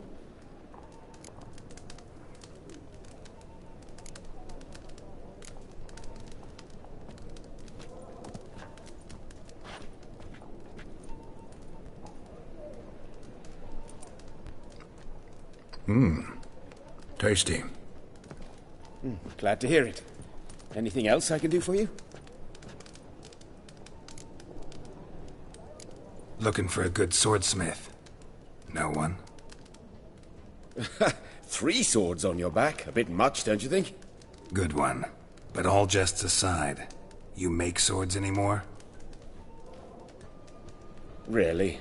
Tasty. Glad to hear it. Anything else I can do for you? Looking for a good swordsmith. No one? 3 swords on your back. A bit much, don't you think? Good one. But all jests aside, you make swords anymore? Really.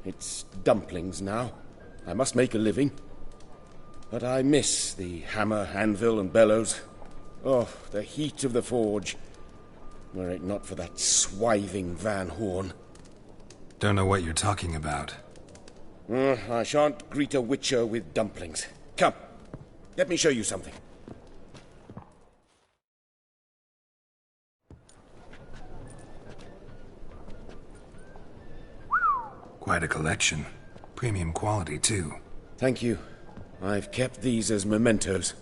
It's dumplings now. I must make a living. But I miss the hammer, anvil, and bellows. Oh, the heat of the forge. Were it not for that swiving Van Horn. Don't know what you're talking about. I shan't greet a witcher with dumplings. Come, let me show you something. Quite a collection. Premium quality, too. Thank you. I've kept these as mementos.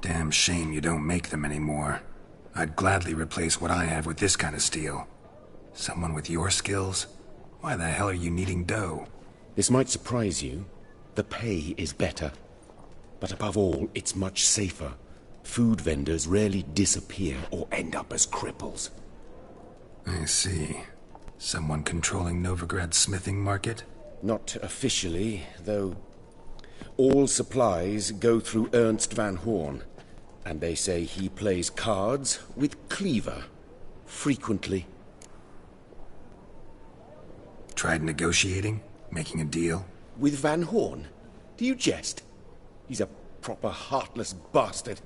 Damn shame you don't make them anymore. I'd gladly replace what I have with this kind of steel. Someone with your skills? Why the hell are you needing dough? This might surprise you. The pay is better. But above all, it's much safer. Food vendors rarely disappear or end up as cripples. I see. Someone controlling Novigrad's smithing market? Not officially, though all supplies go through Ernst Van Horn. And they say he plays cards with Cleaver. Frequently. Tried negotiating? Making a deal? With Van Horn? Do you jest? He's a proper heartless bastard.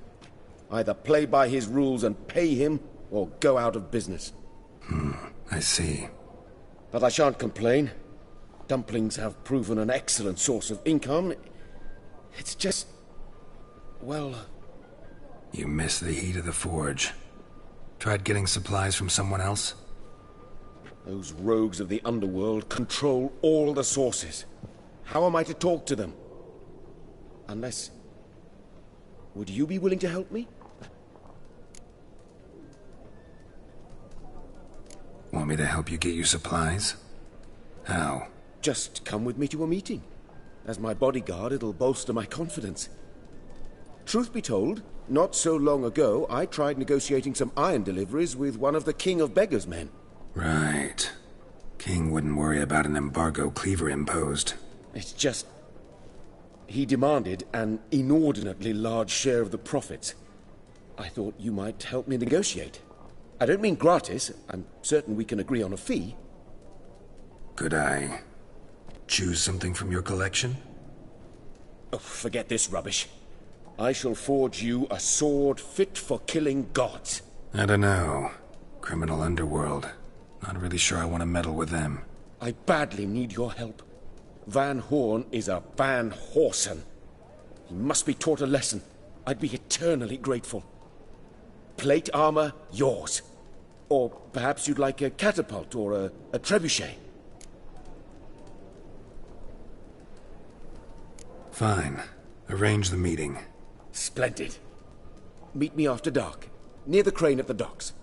Either play by his rules and pay him, or go out of business. I see. But I shan't complain. Dumplings have proven an excellent source of income. It's just... well... You miss the heat of the forge. Tried getting supplies from someone else? Those rogues of the underworld control all the sources. How am I to talk to them? Unless... would you be willing to help me? Want me to help you get you supplies? How? Just come with me to a meeting. As my bodyguard, it'll bolster my confidence. Truth be told, not so long ago, I tried negotiating some iron deliveries with one of the King of Beggars' men. Right. King wouldn't worry about an embargo Cleaver imposed. It's just... he demanded an inordinately large share of the profits. I thought you might help me negotiate. I don't mean gratis. I'm certain we can agree on a fee. Could I choose something from your collection? Oh, forget this rubbish. I shall forge you a sword fit for killing gods. I don't know. Criminal underworld. Not really sure I want to meddle with them. I badly need your help. Van Horn is a Van Horsen. He must be taught a lesson. I'd be eternally grateful. Plate armor, yours. Or perhaps you'd like a catapult or a trebuchet. Fine. Arrange the meeting. Splendid. Meet me after dark, near the crane at the docks.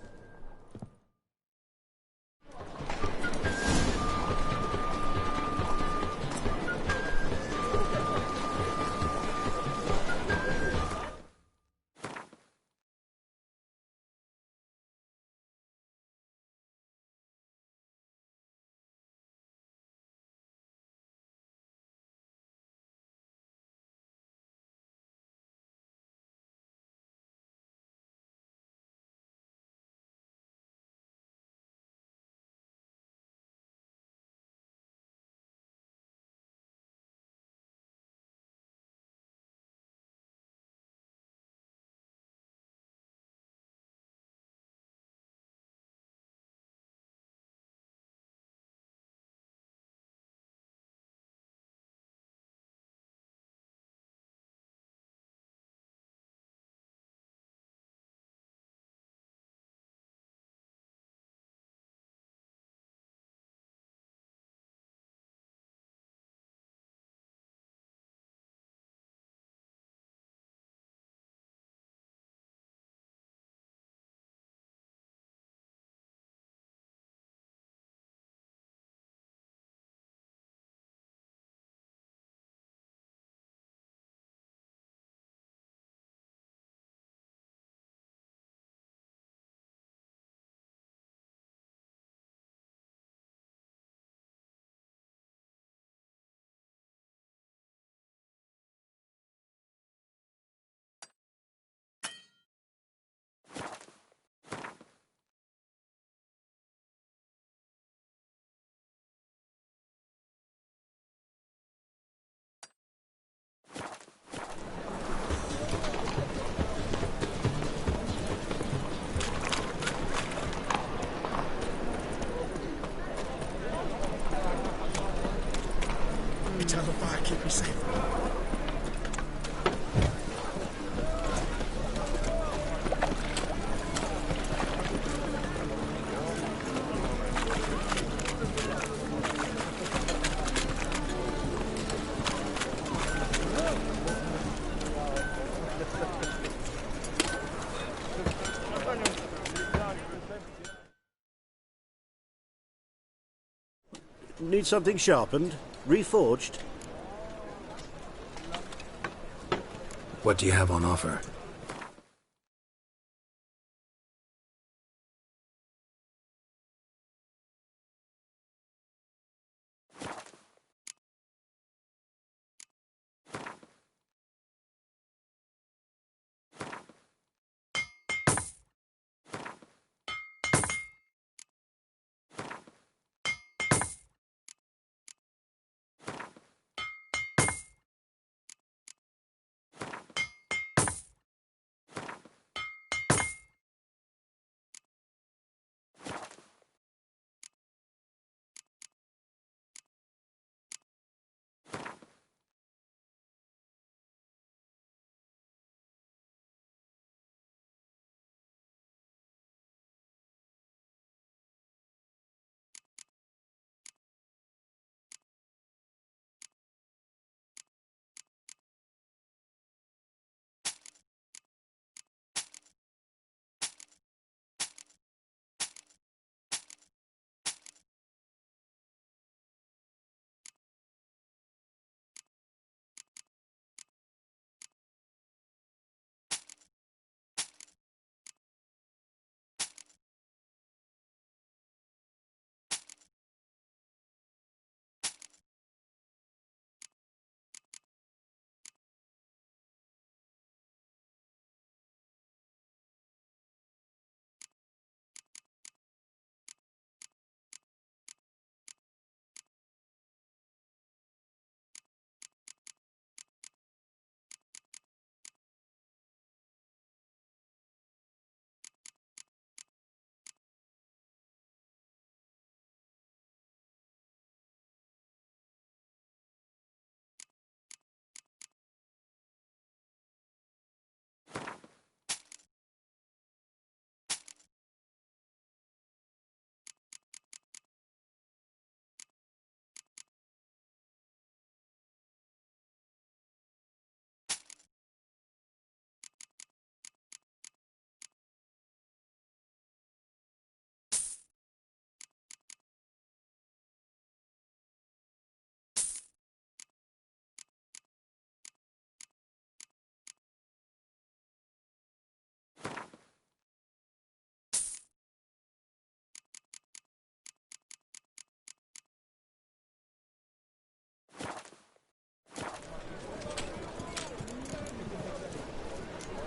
Need something sharpened? Reforged? What do you have on offer?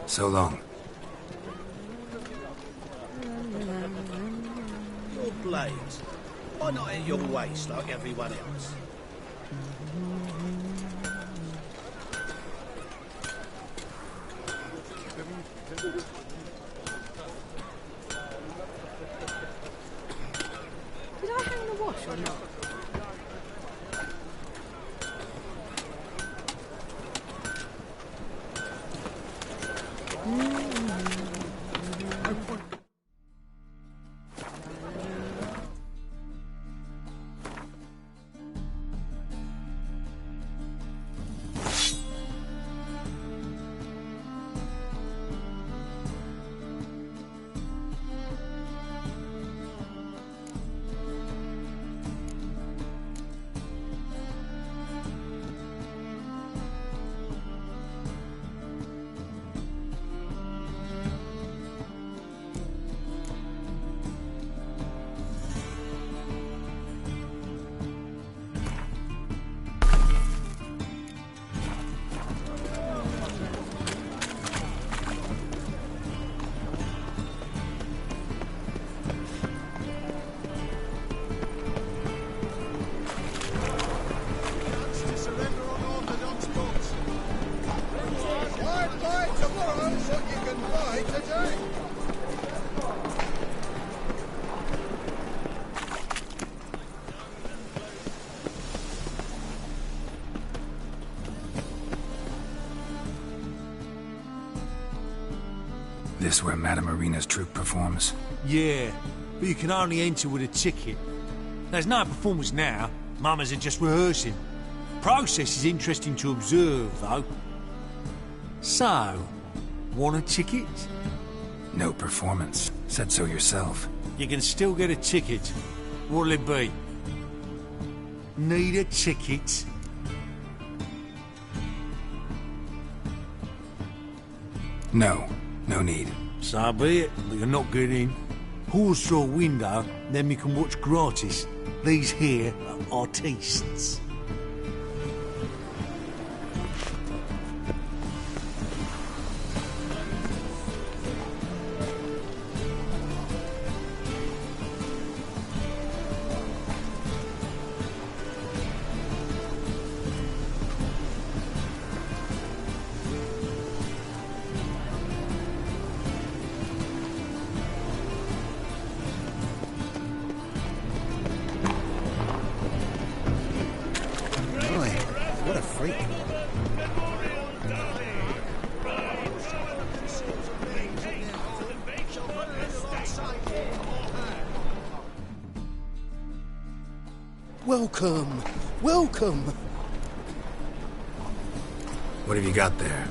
So long. Your blades. Why not at your waist like everyone else? Did I hang the wash or not? This where Madame Irina's troupe performs? Yeah, but you can only enter with a ticket. There's no performance now. Mamas are just rehearsing. Process is interesting to observe, though. So, want a ticket? No performance. Said so yourself. You can still get a ticket. What'll it be? Need a ticket? No, no need. So be it, but you're not getting in. Pause through a window, then we can watch gratis. These here are artistes. What a freak. Welcome. Welcome. What have you got there?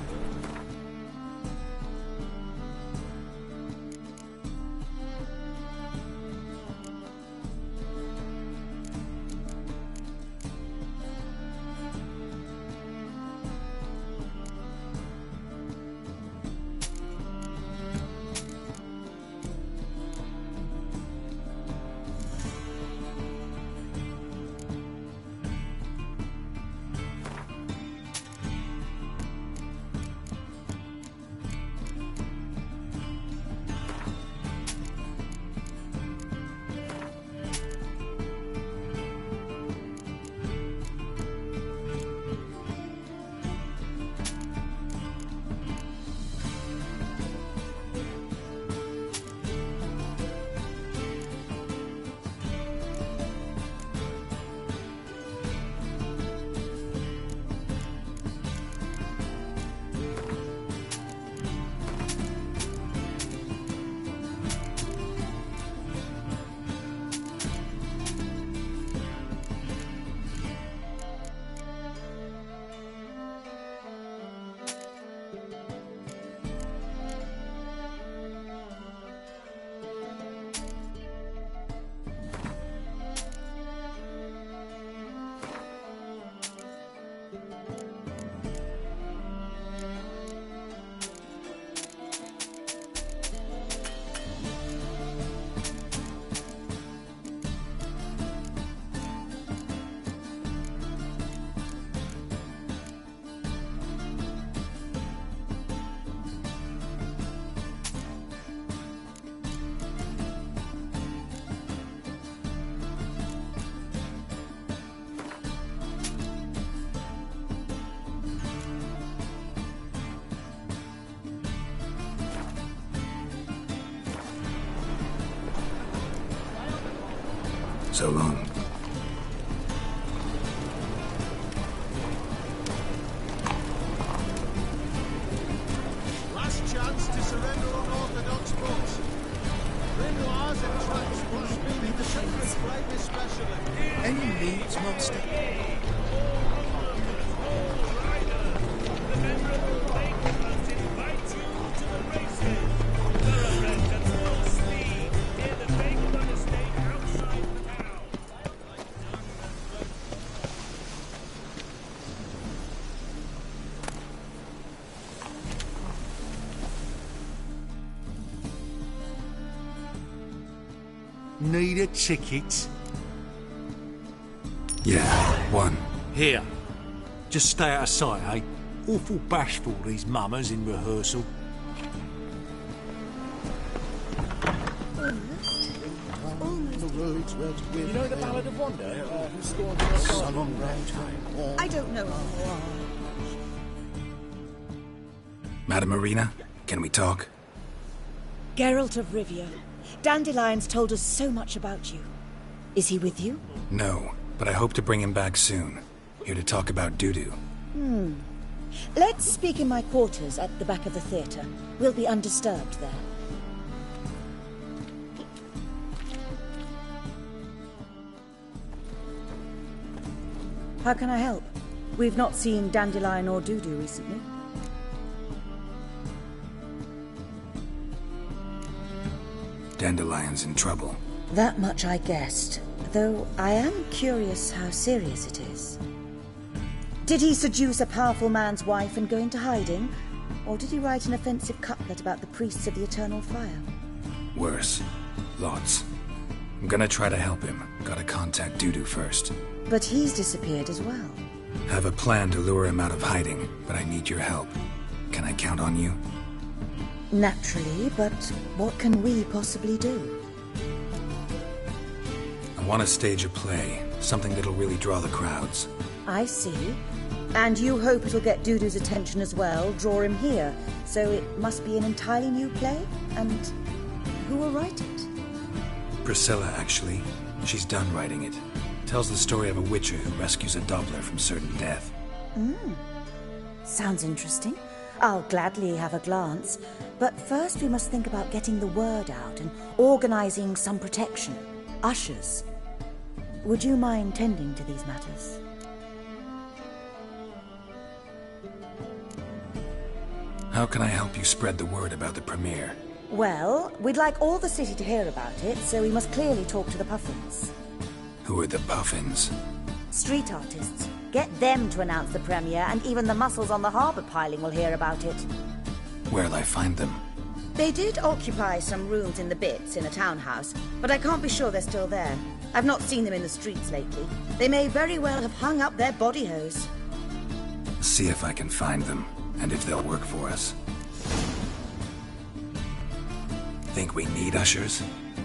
So long. Last chance to surrender unorthodox books. Grimoires and tracks blaspheming the sacred flame especially. Any needs, Master? Need a ticket? Yeah, one. Here. Just stay out of sight, eh? Awful bashful, these mummers in rehearsal. You know the Ballad of Wonder? Who scored the long round time? I don't know. Madam Marina, can we talk? Geralt of Rivia. Dandelion's told us so much about you. Is he with you? No, but I hope to bring him back soon. Here to talk about doo-doo. Let's speak in my quarters at the back of the theatre. We'll be undisturbed there. How can I help? We've not seen Dandelion or Dudu recently. Dandelion's in trouble. That much I guessed. Though I am curious how serious it is. Did he seduce a powerful man's wife and go into hiding? Or did he write an offensive couplet about the priests of the eternal fire? Worse. Lots. I'm gonna try to help him. Gotta contact Dudu first. But he's disappeared as well. Have a plan to lure him out of hiding, but I need your help. Can I count on you? Naturally, but what can we possibly do? I want to stage a play. Something that'll really draw the crowds. I see. And you hope it'll get Dudu's attention as well, draw him here. So it must be an entirely new play? And who will write it? Priscilla, actually. She's done writing it. Tells the story of a witcher who rescues a Doppler from certain death. Sounds interesting. I'll gladly have a glance. But first we must think about getting the word out and organizing some protection. Ushers. Would you mind tending to these matters? How can I help you spread the word about the premiere? Well, we'd like all the city to hear about it, so we must clearly talk to the Puffins. Who are the Puffins? Street artists. Get them to announce the premiere, and even the muscles on the harbour piling will hear about it. Where'll I find them? They did occupy some rooms in the Bits in a townhouse, but I can't be sure they're still there. I've not seen them in the streets lately. They may very well have hung up their body hose. See if I can find them, and if they'll work for us. Think we need ushers?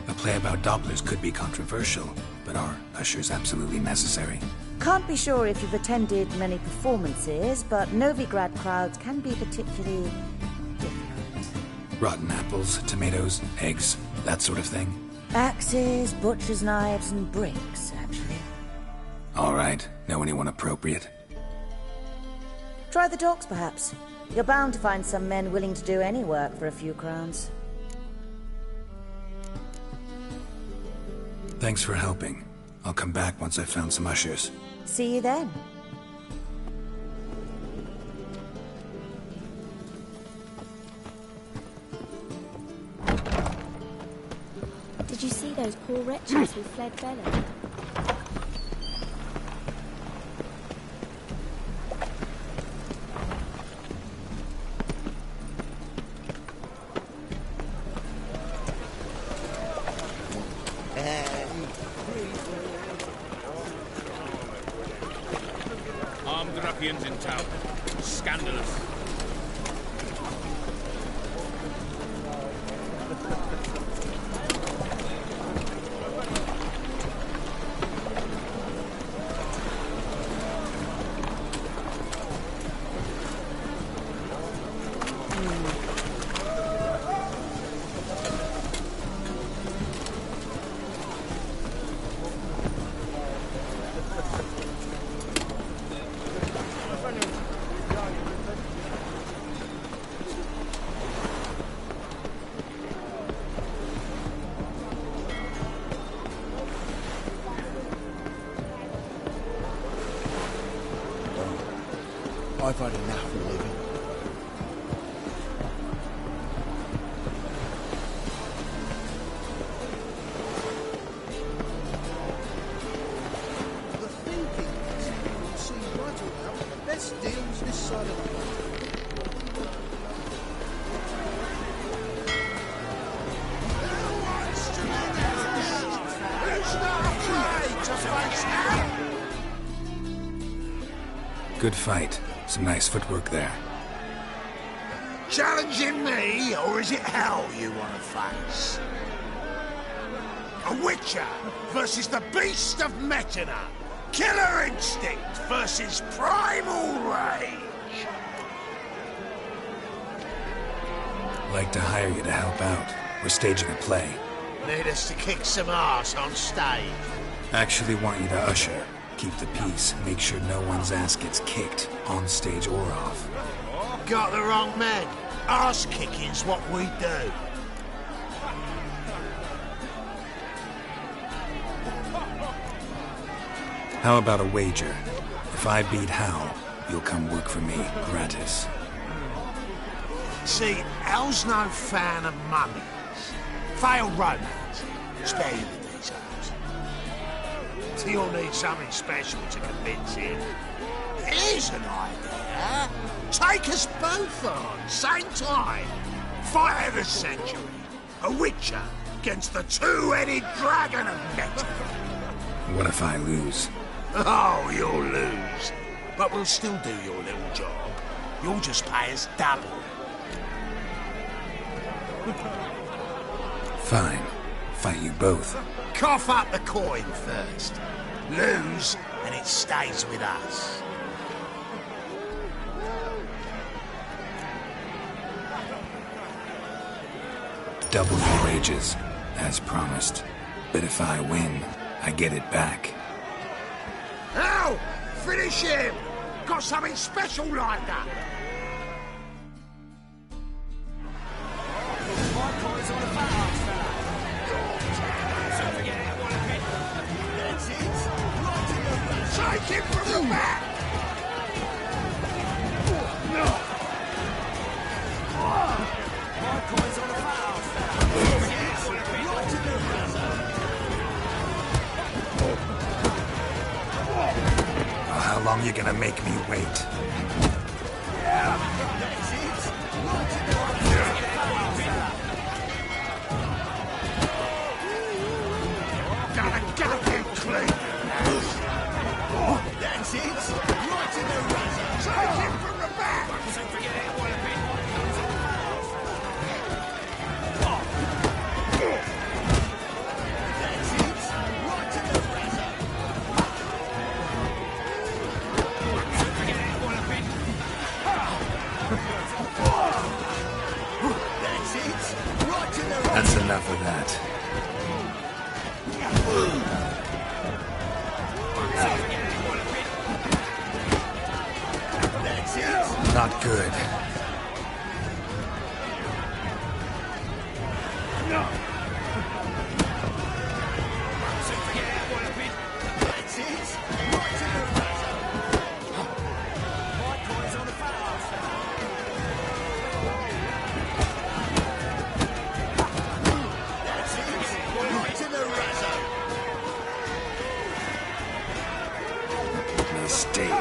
A play about Dopplers could be controversial, but are ushers absolutely necessary? Can't be sure if you've attended many performances, but Novigrad crowds can be particularly different. Rotten apples, tomatoes, eggs, that sort of thing? Axes, butcher's knives, and bricks, actually. All right. Know anyone appropriate? Try the docks, perhaps. You're bound to find some men willing to do any work for a few crowns. Thanks for helping. I'll come back once I've found some ushers. See you then. Did you see those poor wretches who fled Bella? Armed ruffians in town. Scandalous. I've had enough of living. The thinking is you'll see right about the best deals this side of the world. Who's not afraid to face me? Good fight. Some nice footwork there. Challenging me, or is it hell you want to face? A Witcher versus the Beast of Metina. Killer instinct versus primal rage. Like to hire you to help out. We're staging a play. Need us to kick some ass on stage. Actually want you to usher. Keep the peace. Make sure no one's ass gets kicked, on stage or off. Got the wrong man. Ass kicking's what we do. How about a wager? If I beat Hal, you'll come work for me, gratis. See, Hal's no fan of mummies. Failed romance. Spare you the details. till you'll need something special to convince him. Here's an idea. Take us both on, same time. Fight of the century. A witcher against the two-headed dragon of metal. What if I lose? Oh, you'll lose. But we'll still do your little job. You'll just pay us double. Fine. Fight you both. Cough up the coin first. Lose, and it stays with us. Double your wages, as promised. But if I win, I get it back. Ow! Finish him! Got something special like that! Take him from the back! How long you gonna make me wait? Gotta gut him clean! That's it! Right in the razor! Take him from the back! That's it! Right in the razor! That's it! Right in the razor! That's enough of that. That's it! Not good. No! That's it! Right in the razor! My coin's on the fast! That's it! Right in the razor! Mistake.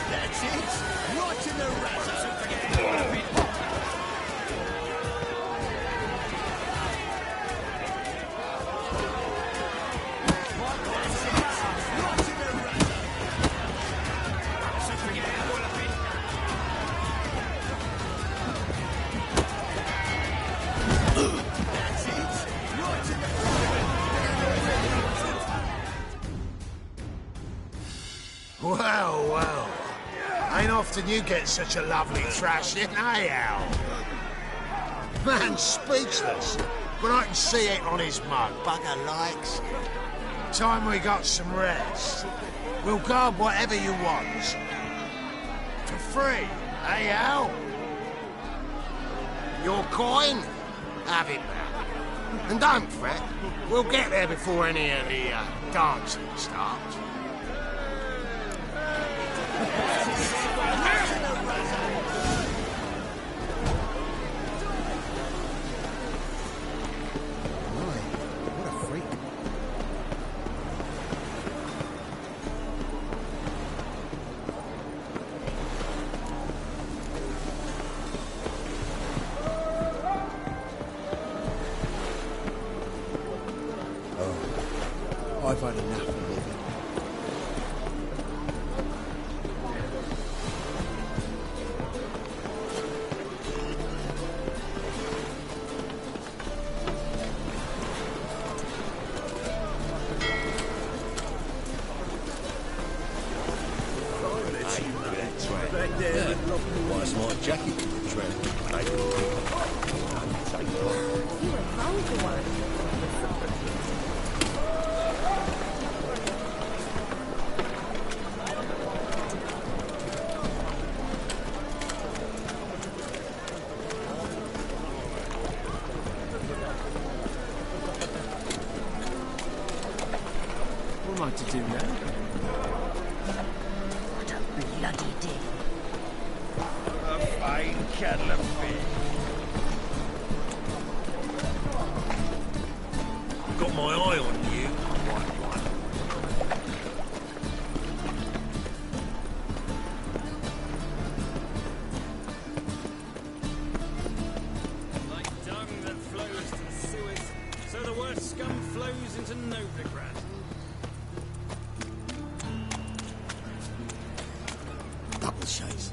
That's it! Right in the razor! Well, well. Ain't often you get such a lovely thrashing, eh, Al? Man's speechless, but I can see it on his mug. Bugger likes it. Time we got some rest. We'll guard whatever you want. For free, eh, Al? Your coin? Have it back. And don't fret, we'll get there before any of the dancing starts. What a freak. Oh, I've had enough of living. Why a smart jacket What am I to do now? What a bloody day. A fine kettle of fish. double chase.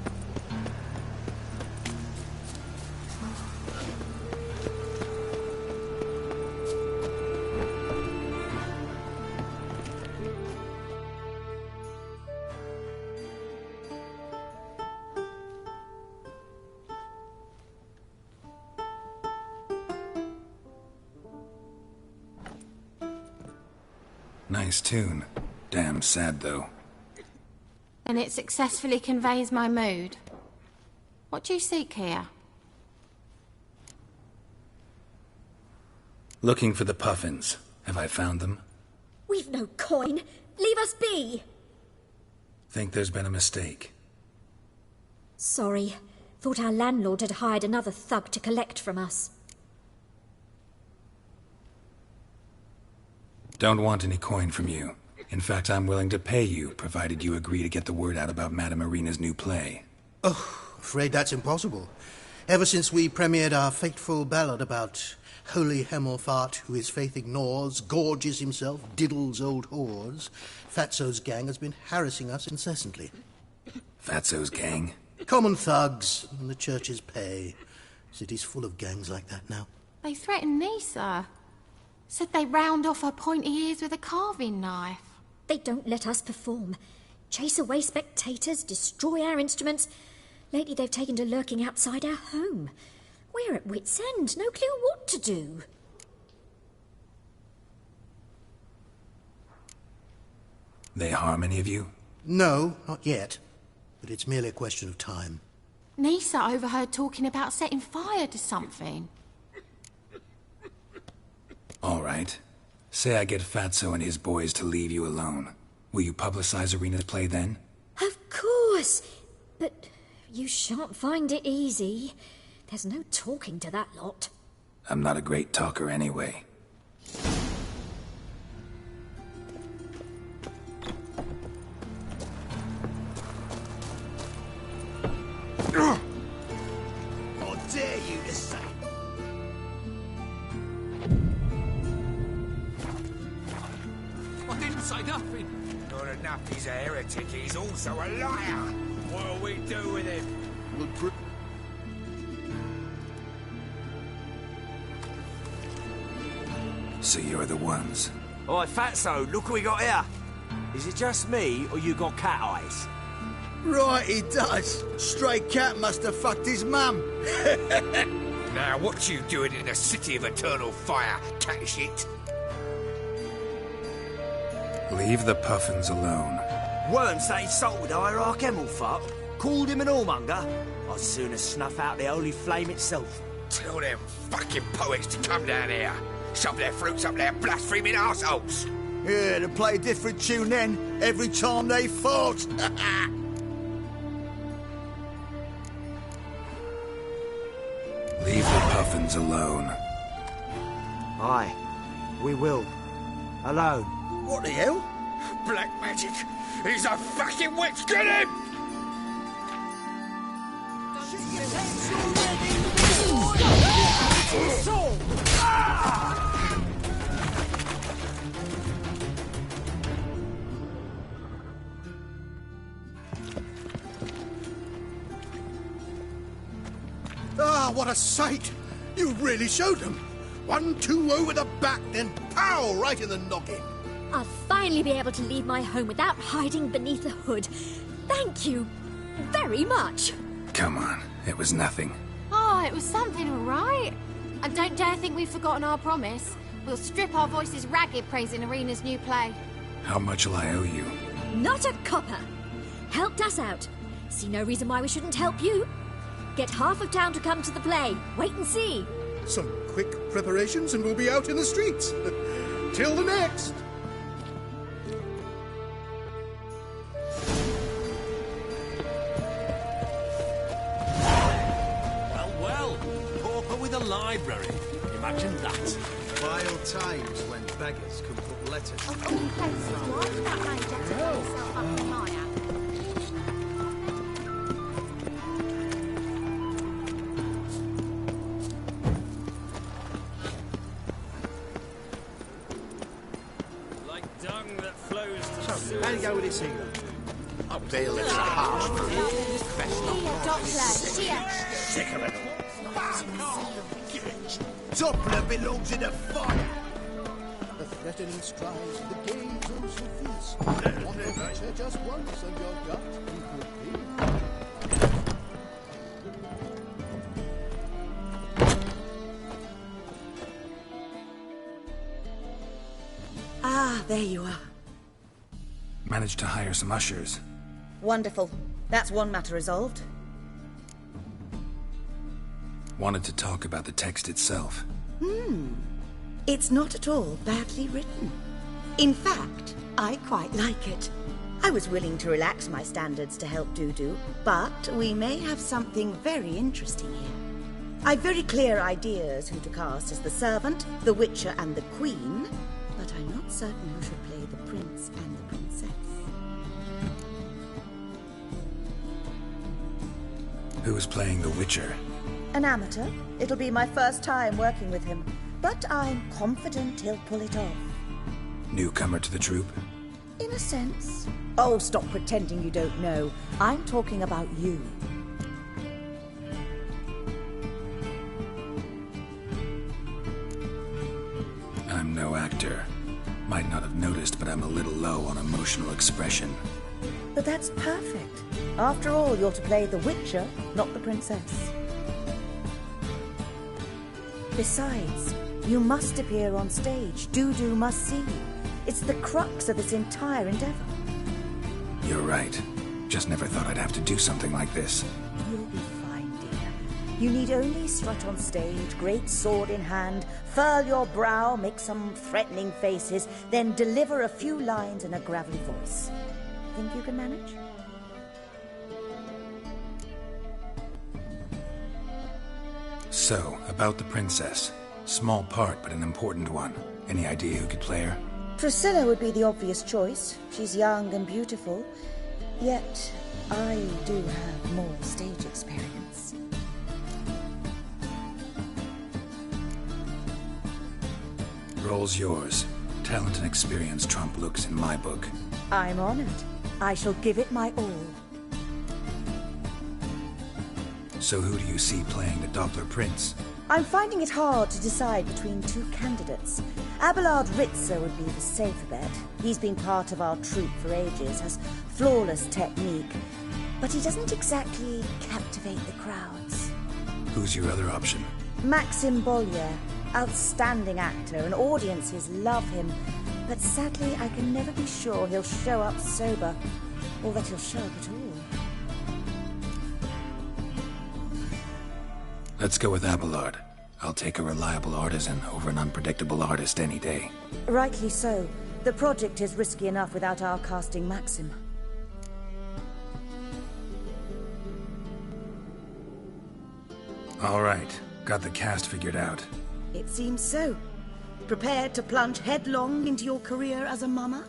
Nice tune. Damn sad, though. And it successfully conveys my mood. What do you seek here? Looking for the puffins. Have I found them? We've no coin. Leave us be. Think there's been a mistake. Sorry. Thought our landlord had hired another thug to collect from us. Don't want any coin from you. In fact, I'm willing to pay you, provided you agree to get the word out about Madame Irina's new play. Oh, afraid that's impossible. Ever since we premiered our fateful ballad about holy Hemelfart, who his faith ignores, gorges himself, diddles old whores, Fatso's gang has been harassing us incessantly. Fatso's gang? Common thugs, and the church's pay. City's full of gangs like that now. They threatened Nisa. Said they round off her pointy ears with a carving knife. They don't let us perform. Chase away spectators, destroy our instruments. Lately they've taken to lurking outside our home. We're at wit's end, no clue what to do. They harm any of you? No, not yet. But it's merely a question of time. Nisa overheard talking about setting fire to something. All right. Say I get Fatso and his boys to leave you alone. Will you publicize Irina's play then? Of course. But you shan't find it easy. There's no talking to that lot. I'm not a great talker anyway. How dare you to say? I didn't say nothing. Not enough he's a heretic, he's also a liar. What'll we do with him? We'll So you're the ones. Oi, Fatso, look what we got here. Is it just me, or you got cat eyes? Right, he does. Stray cat must have fucked his mum. Now, what you doing in the city of eternal fire, cat shit? Leave the puffins alone. Worms that insulted Hierarch Hemelfart, called him an whoremonger. I'd sooner snuff out the holy flame itself. Tell them fucking poets to come down here. Shove their fruits up their blaspheming arseholes. Yeah, to play a different tune then, every time they fought. Leave the puffins alone. Aye, we will. Alone. What the hell? Black magic! He's a fucking witch! Get him! Ah, what a sight! You really showed them. 1-2 over the back, then pow, right in the noggin. I'll finally be able to leave my home without hiding beneath a hood. Thank you very much. Come on, it was nothing. Oh, it was something, all right. And don't dare think we've forgotten our promise. We'll strip our voices ragged praising Irina's new play. How much will I owe you? Not a copper. Helped us out. See no reason why we shouldn't help you. Get half of town to come to the play. Wait and see. Some quick preparations and we'll be out in the streets. Till the next. Well, pauper with a library. Imagine that. Vile times when beggars can put letters. Like dung that flows to the So, how do you go with this here? I was bailiff's harsh Sick of it. Doppler belongs in a fire. The threatening strides of the games also feast. One picture just once and your gut equal peace. Ah, there you are. Managed to hire some ushers. Wonderful. That's one matter resolved. Wanted to talk about the text itself. It's not at all badly written. In fact, I quite like it. I was willing to relax my standards to help Dudu, but we may have something very interesting here. I've very clear ideas who to cast as the servant, the witcher and the queen, but I'm not certain who should play the prince and the princess. Who's playing the Witcher? An amateur. It'll be my first time working with him, but I'm confident he'll pull it off. Newcomer to the troupe? In a sense. Oh, stop pretending you don't know. I'm talking about you. I'm no actor. Might not have noticed, but I'm a little low on emotional expression. But that's perfect. After all, you're to play the Witcher, not the princess. Besides, you must appear on stage. Dudu must see you. It's the crux of this entire endeavor. You're right. Just never thought I'd have to do something like this. You'll be fine, dear. You need only strut on stage, great sword in hand, furl your brow, make some threatening faces, then deliver a few lines in a gravelly voice. Think you can manage? So, about the princess. Small part, but an important one. Any idea who could play her? Priscilla would be the obvious choice. She's young and beautiful. Yet, I do have more stage experience. Role's yours. Talent and experience trump looks in my book. I'm honored. I shall give it my all. So who do you see playing the Doppler Prince? I'm finding it hard to decide between two candidates. Abelard Ritzer would be the safer bet. He's been part of our troupe for ages, has flawless technique, but he doesn't exactly captivate the crowds. Who's your other option? Maxim Bollier, outstanding actor, and audiences love him. But sadly, I can never be sure he'll show up sober, or that he'll show up at all. Let's go with Abelard. I'll take a reliable artisan over an unpredictable artist any day. Rightly so. The project is risky enough without our casting Maxim. All right. Got the cast figured out. It seems so. Prepared to plunge headlong into your career as a mama?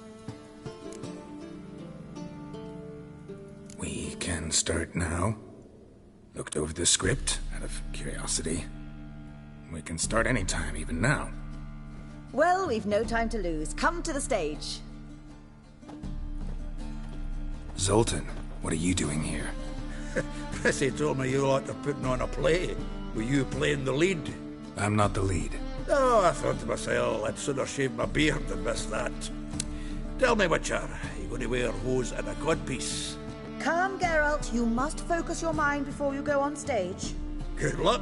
We can start now. Looked over the script, out of curiosity. We can start anytime, even now. Well, we've no time to lose. Come to the stage. Zoltan, what are you doing here? Prissy told me you like to putting on a play. Were you playing the lead? I'm not the lead. Oh, I thought to myself, I'd sooner shave my beard than miss that. Tell me, Witcher, you going to wear hose and a codpiece? Calm, Geralt. You must focus your mind before you go on stage. Good luck.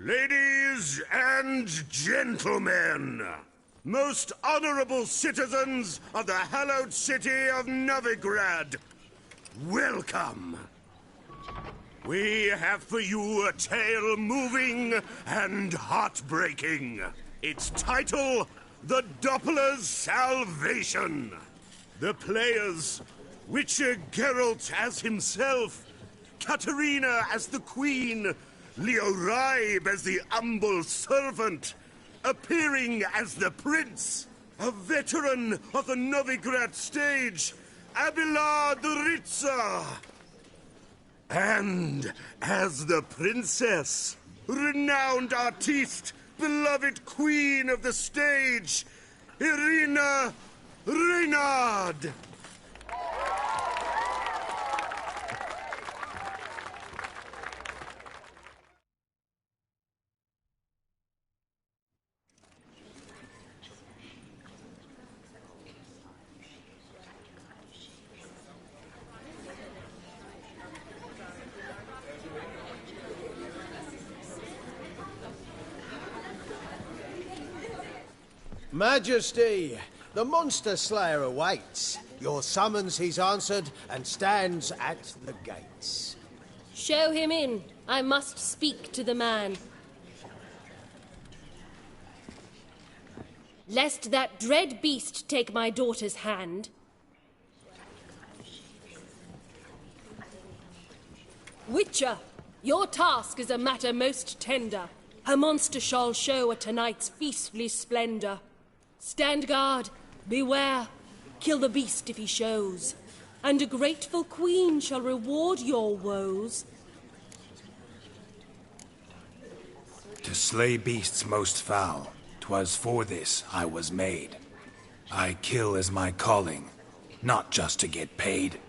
Ladies and gentlemen, most honorable citizens of the hallowed city of Novigrad, welcome. We have for you a tale moving and heartbreaking. Its title, The Doppler's Salvation. The players, Witcher Geralt as himself, Katerina as the Queen, Leo Raib as the humble servant, appearing as the Prince, a veteran of the Novigrad stage, Abelard Ritzer. And as the Princess, renowned artiste, beloved queen of the stage, Irina Reynard. Majesty, the monster slayer awaits. Your summons he's answered and stands at the gates. Show him in. I must speak to the man. Lest that dread beast take my daughter's hand. Witcher, your task is a matter most tender. Her monster shall show at tonight's feastly splendor. Stand guard, beware, kill the beast if he shows, and a grateful queen shall reward your woes. To slay beasts most foul, 'twas for this I was made. I kill as my calling, not just to get paid.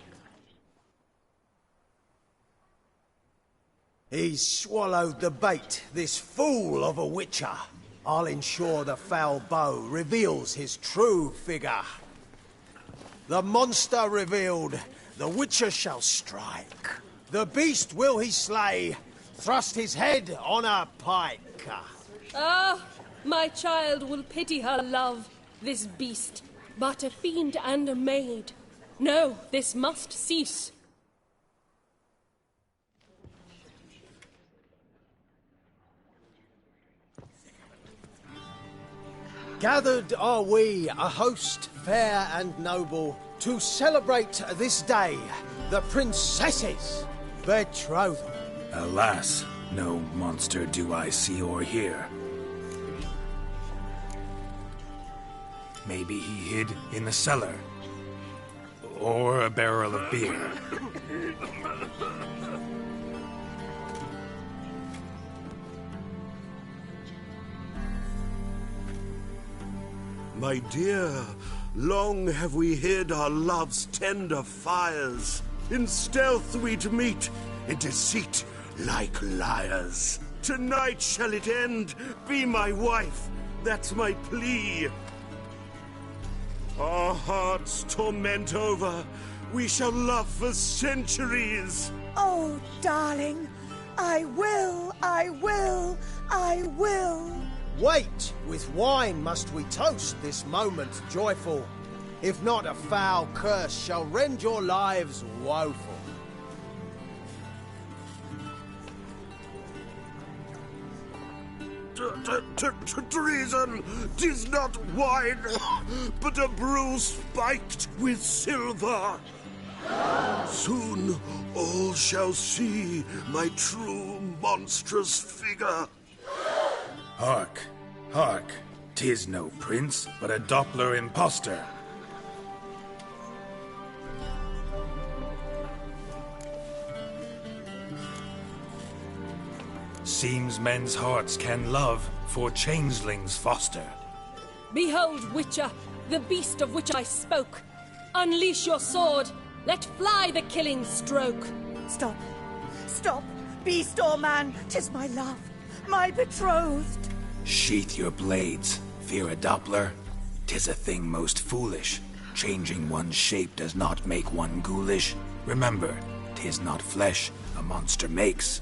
He's swallowed the bait, this fool of a witcher. I'll ensure the foul bow reveals his true figure. The monster revealed, the witcher shall strike. The beast will he slay, thrust his head on a pike. Ah, my child will pity her love, this beast, but a fiend and a maid. No, this must cease. Gathered are we, a host fair and noble, to celebrate this day, the princess's betrothal. Alas, no monster do I see or hear. Maybe he hid in the cellar. Or a barrel of beer. My dear, long have we hid our love's tender fires. In stealth we'd meet, in deceit like liars. Tonight shall it end, be my wife, that's my plea. Our hearts torment over, we shall love for centuries. Oh, darling, I will, I will, I will. Wait, with wine must we toast this moment joyful. If not, a foul curse shall rend your lives woeful. Treason! 'Tis not wine, but a brew spiked with silver. Soon all shall see my true monstrous figure. Hark, hark, 'tis no prince, but a Doppler impostor. Seems men's hearts can love, for changelings foster. Behold, Witcher, the beast of which I spoke. Unleash your sword, let fly the killing stroke. Stop, stop, beast or man, 'tis my love, my betrothed. Sheath your blades, fear a Doppler. 'Tis a thing most foolish. Changing one's shape does not make one ghoulish. Remember, 'tis not flesh a monster makes.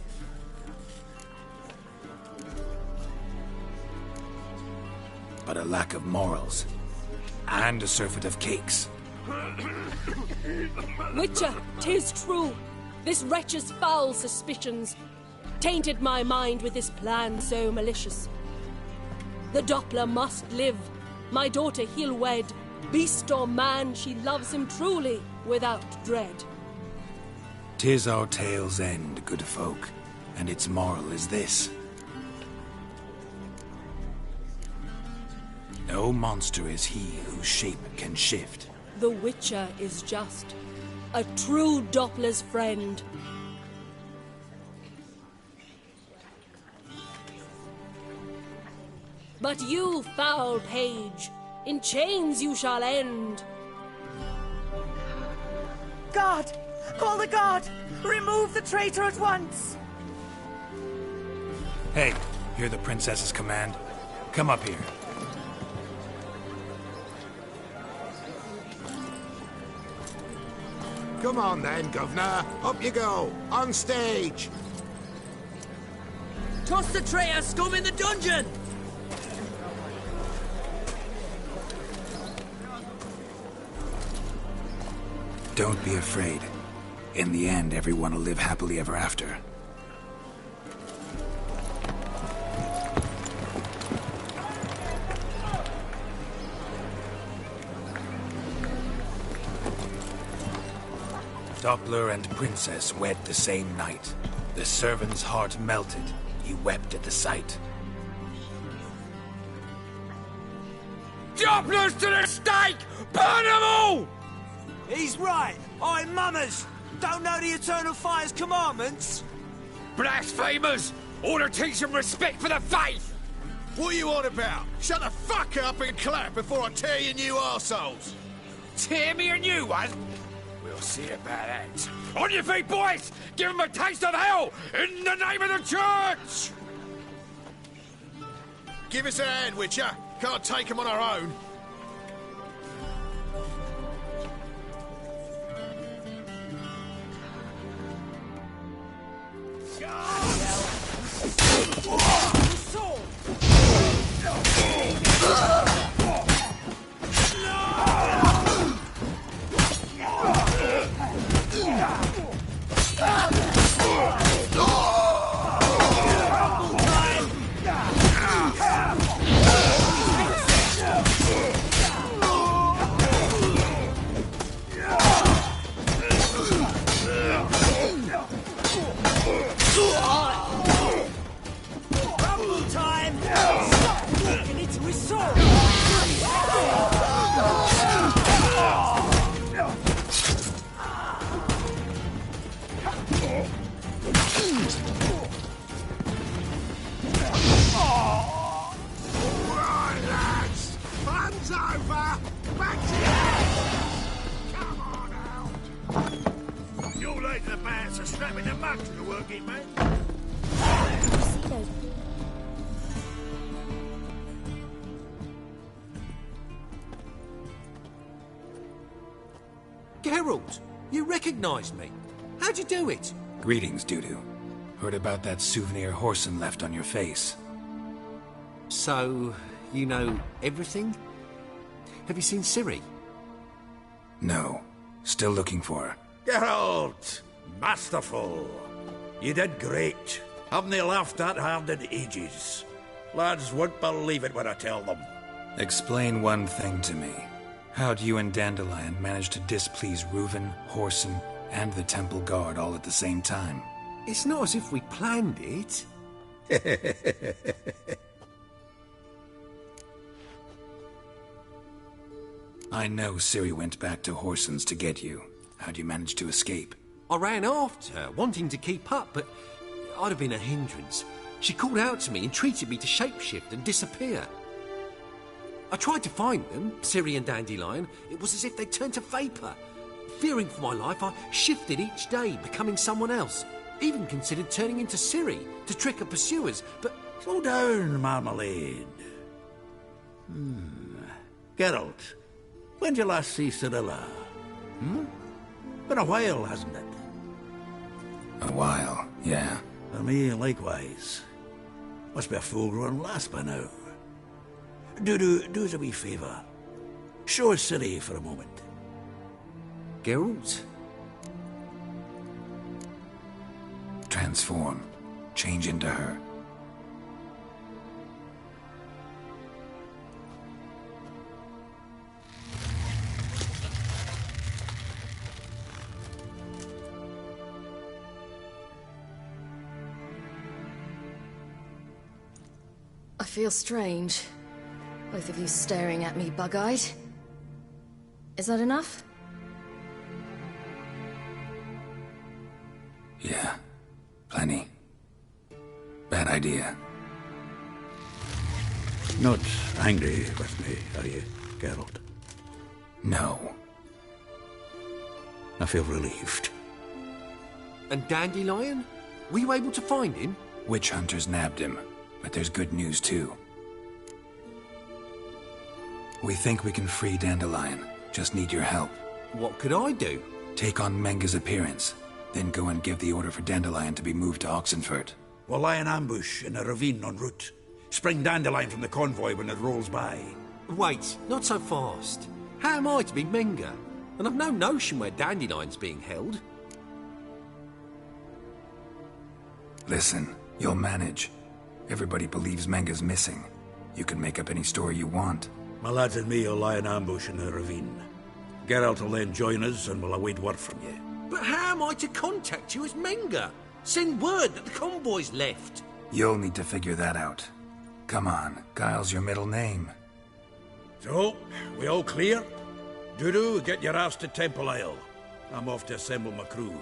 But a lack of morals, and a surfeit of cakes. Witcher, 'tis true. This wretch's foul suspicions tainted my mind with this plan so malicious. The Doppler must live. My daughter he'll wed. Beast or man, she loves him truly, without dread. 'Tis our tale's end, good folk, and its moral is this. No monster is he whose shape can shift. The Witcher is just a true Doppler's friend. But you, foul page, in chains you shall end. Guard! Call the guard! Remove the traitor at once! Hey, hear the princess's command? Come up here. Come on then, Governor. Up you go. On stage. Toss the traitor scum in the dungeon! Don't be afraid. In the end, everyone will live happily ever after. Doppler and Princess wed the same night. The servant's heart melted. He wept at the sight. Dopplers to the stake! Burn them all! He's right. I'm mummers. Don't know the Eternal Fire's commandments. Blasphemers! Ought to teach them respect for the faith! What are you on about? Shut the fuck up and clap before I tear you new arseholes! Tear me a new one? We'll see about that. On your feet, boys! Give them a taste of hell in the name of the church! Give us a hand, Witcher. Can't take them on our own. Geralt, you recognized me. How'd you do it? Greetings, Dudu. Heard about that souvenir Whoreson left on your face. So, you know everything? Have you seen Ciri? No. Still looking for her. Geralt! Masterful! You did great. Haven't they laughed that hard in ages? Lads won't believe it when I tell them. Explain one thing to me. How'd you and Dandelion manage to displease Reuven, Whoreson, and the Temple Guard all at the same time? It's not as if we planned it. I know Ciri went back to Whoreson's to get you. How'd you manage to escape? I ran after her, wanting to keep up, but I'd have been a hindrance. She called out to me, entreated me to shapeshift and disappear. I tried to find them, Ciri and Dandelion. It was as if they'd turned to vapour. Fearing for my life, I shifted each day, becoming someone else. Even considered turning into Ciri to trick her pursuers, but... Slow down, Marmalade. Geralt, when'd you last see Cirilla? Been a while, hasn't it? A while, yeah. For me, likewise. Must be a full-grown lass by now. Do us a wee favour. Show us Ciri for a moment. Geralt? Transform. Change into her. I feel strange. Both of you staring at me bug-eyed. Is that enough? Yeah. Plenty. Bad idea. Not angry with me, are you, Geralt? No. I feel relieved. And Dandelion? Were you able to find him? Witch hunters nabbed him, but there's good news too. We think we can free Dandelion. Just need your help. What could I do? Take on Menga's appearance, then go and give the order for Dandelion to be moved to Oxenfurt. We'll lie in ambush in a ravine en route. Spring Dandelion from the convoy when it rolls by. Wait, not so fast. How am I to be Menga? And I've no notion where Dandelion's being held. Listen, you'll manage. Everybody believes Menga's missing. You can make up any story you want. My lads and me will lie in ambush in the ravine. Geralt will then join us and we'll await word from you. But how am I to contact you as Menga? Send word that the convoy's left. You'll need to figure that out. Come on, Guile's your middle name. So, we all clear? Dudu, get your ass to Temple Isle. I'm off to assemble my crew.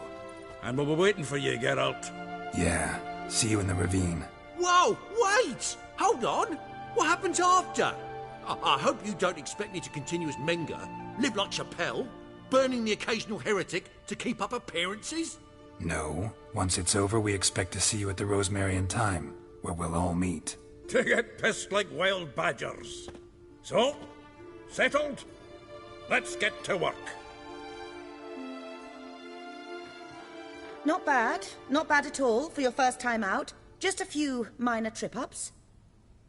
And we'll be waiting for you, Geralt. Yeah, see you in the ravine. Whoa, wait! Hold on! What happens after? I hope you don't expect me to continue as Menga, live like Chappelle, burning the occasional heretic to keep up appearances? No. Once it's over, we expect to see you at the Rosemary in Time, where we'll all meet. To get pissed like wild badgers. So, settled? Let's get to work. Not bad. Not bad at all for your first time out. Just a few minor trip-ups.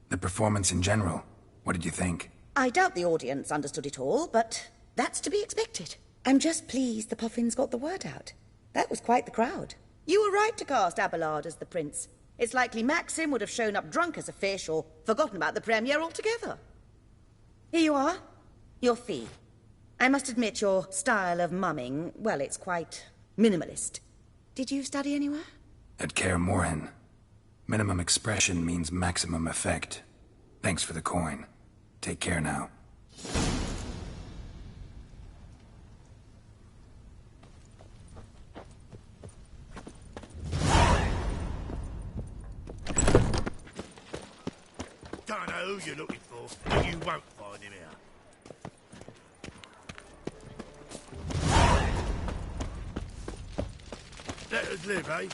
The performance in general, what did you think? I doubt the audience understood it all, but that's to be expected. I'm just pleased the Puffins got the word out. That was quite the crowd. You were right to cast Abelard as the prince. It's likely Maxim would have shown up drunk as a fish or forgotten about the premiere altogether. Here you are. Your fee. I must admit your style of mumming, well, it's quite minimalist. Did you study anywhere? At Kaer Morhen. Minimum expression means maximum effect. Thanks for the coin. Take care now. Don't know who you're looking for, but you won't find him here. Let us live, eh?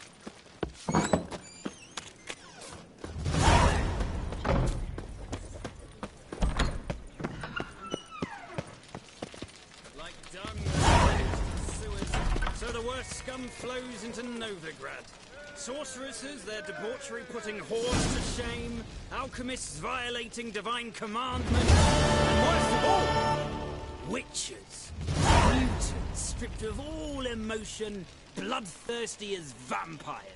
Like dung sewers, so the worst scum flows into Novigrad. Sorceresses, their debauchery putting whores to shame, alchemists violating divine commandment, and worst of all, witches. Mutants stripped of all emotion, bloodthirsty as vampires.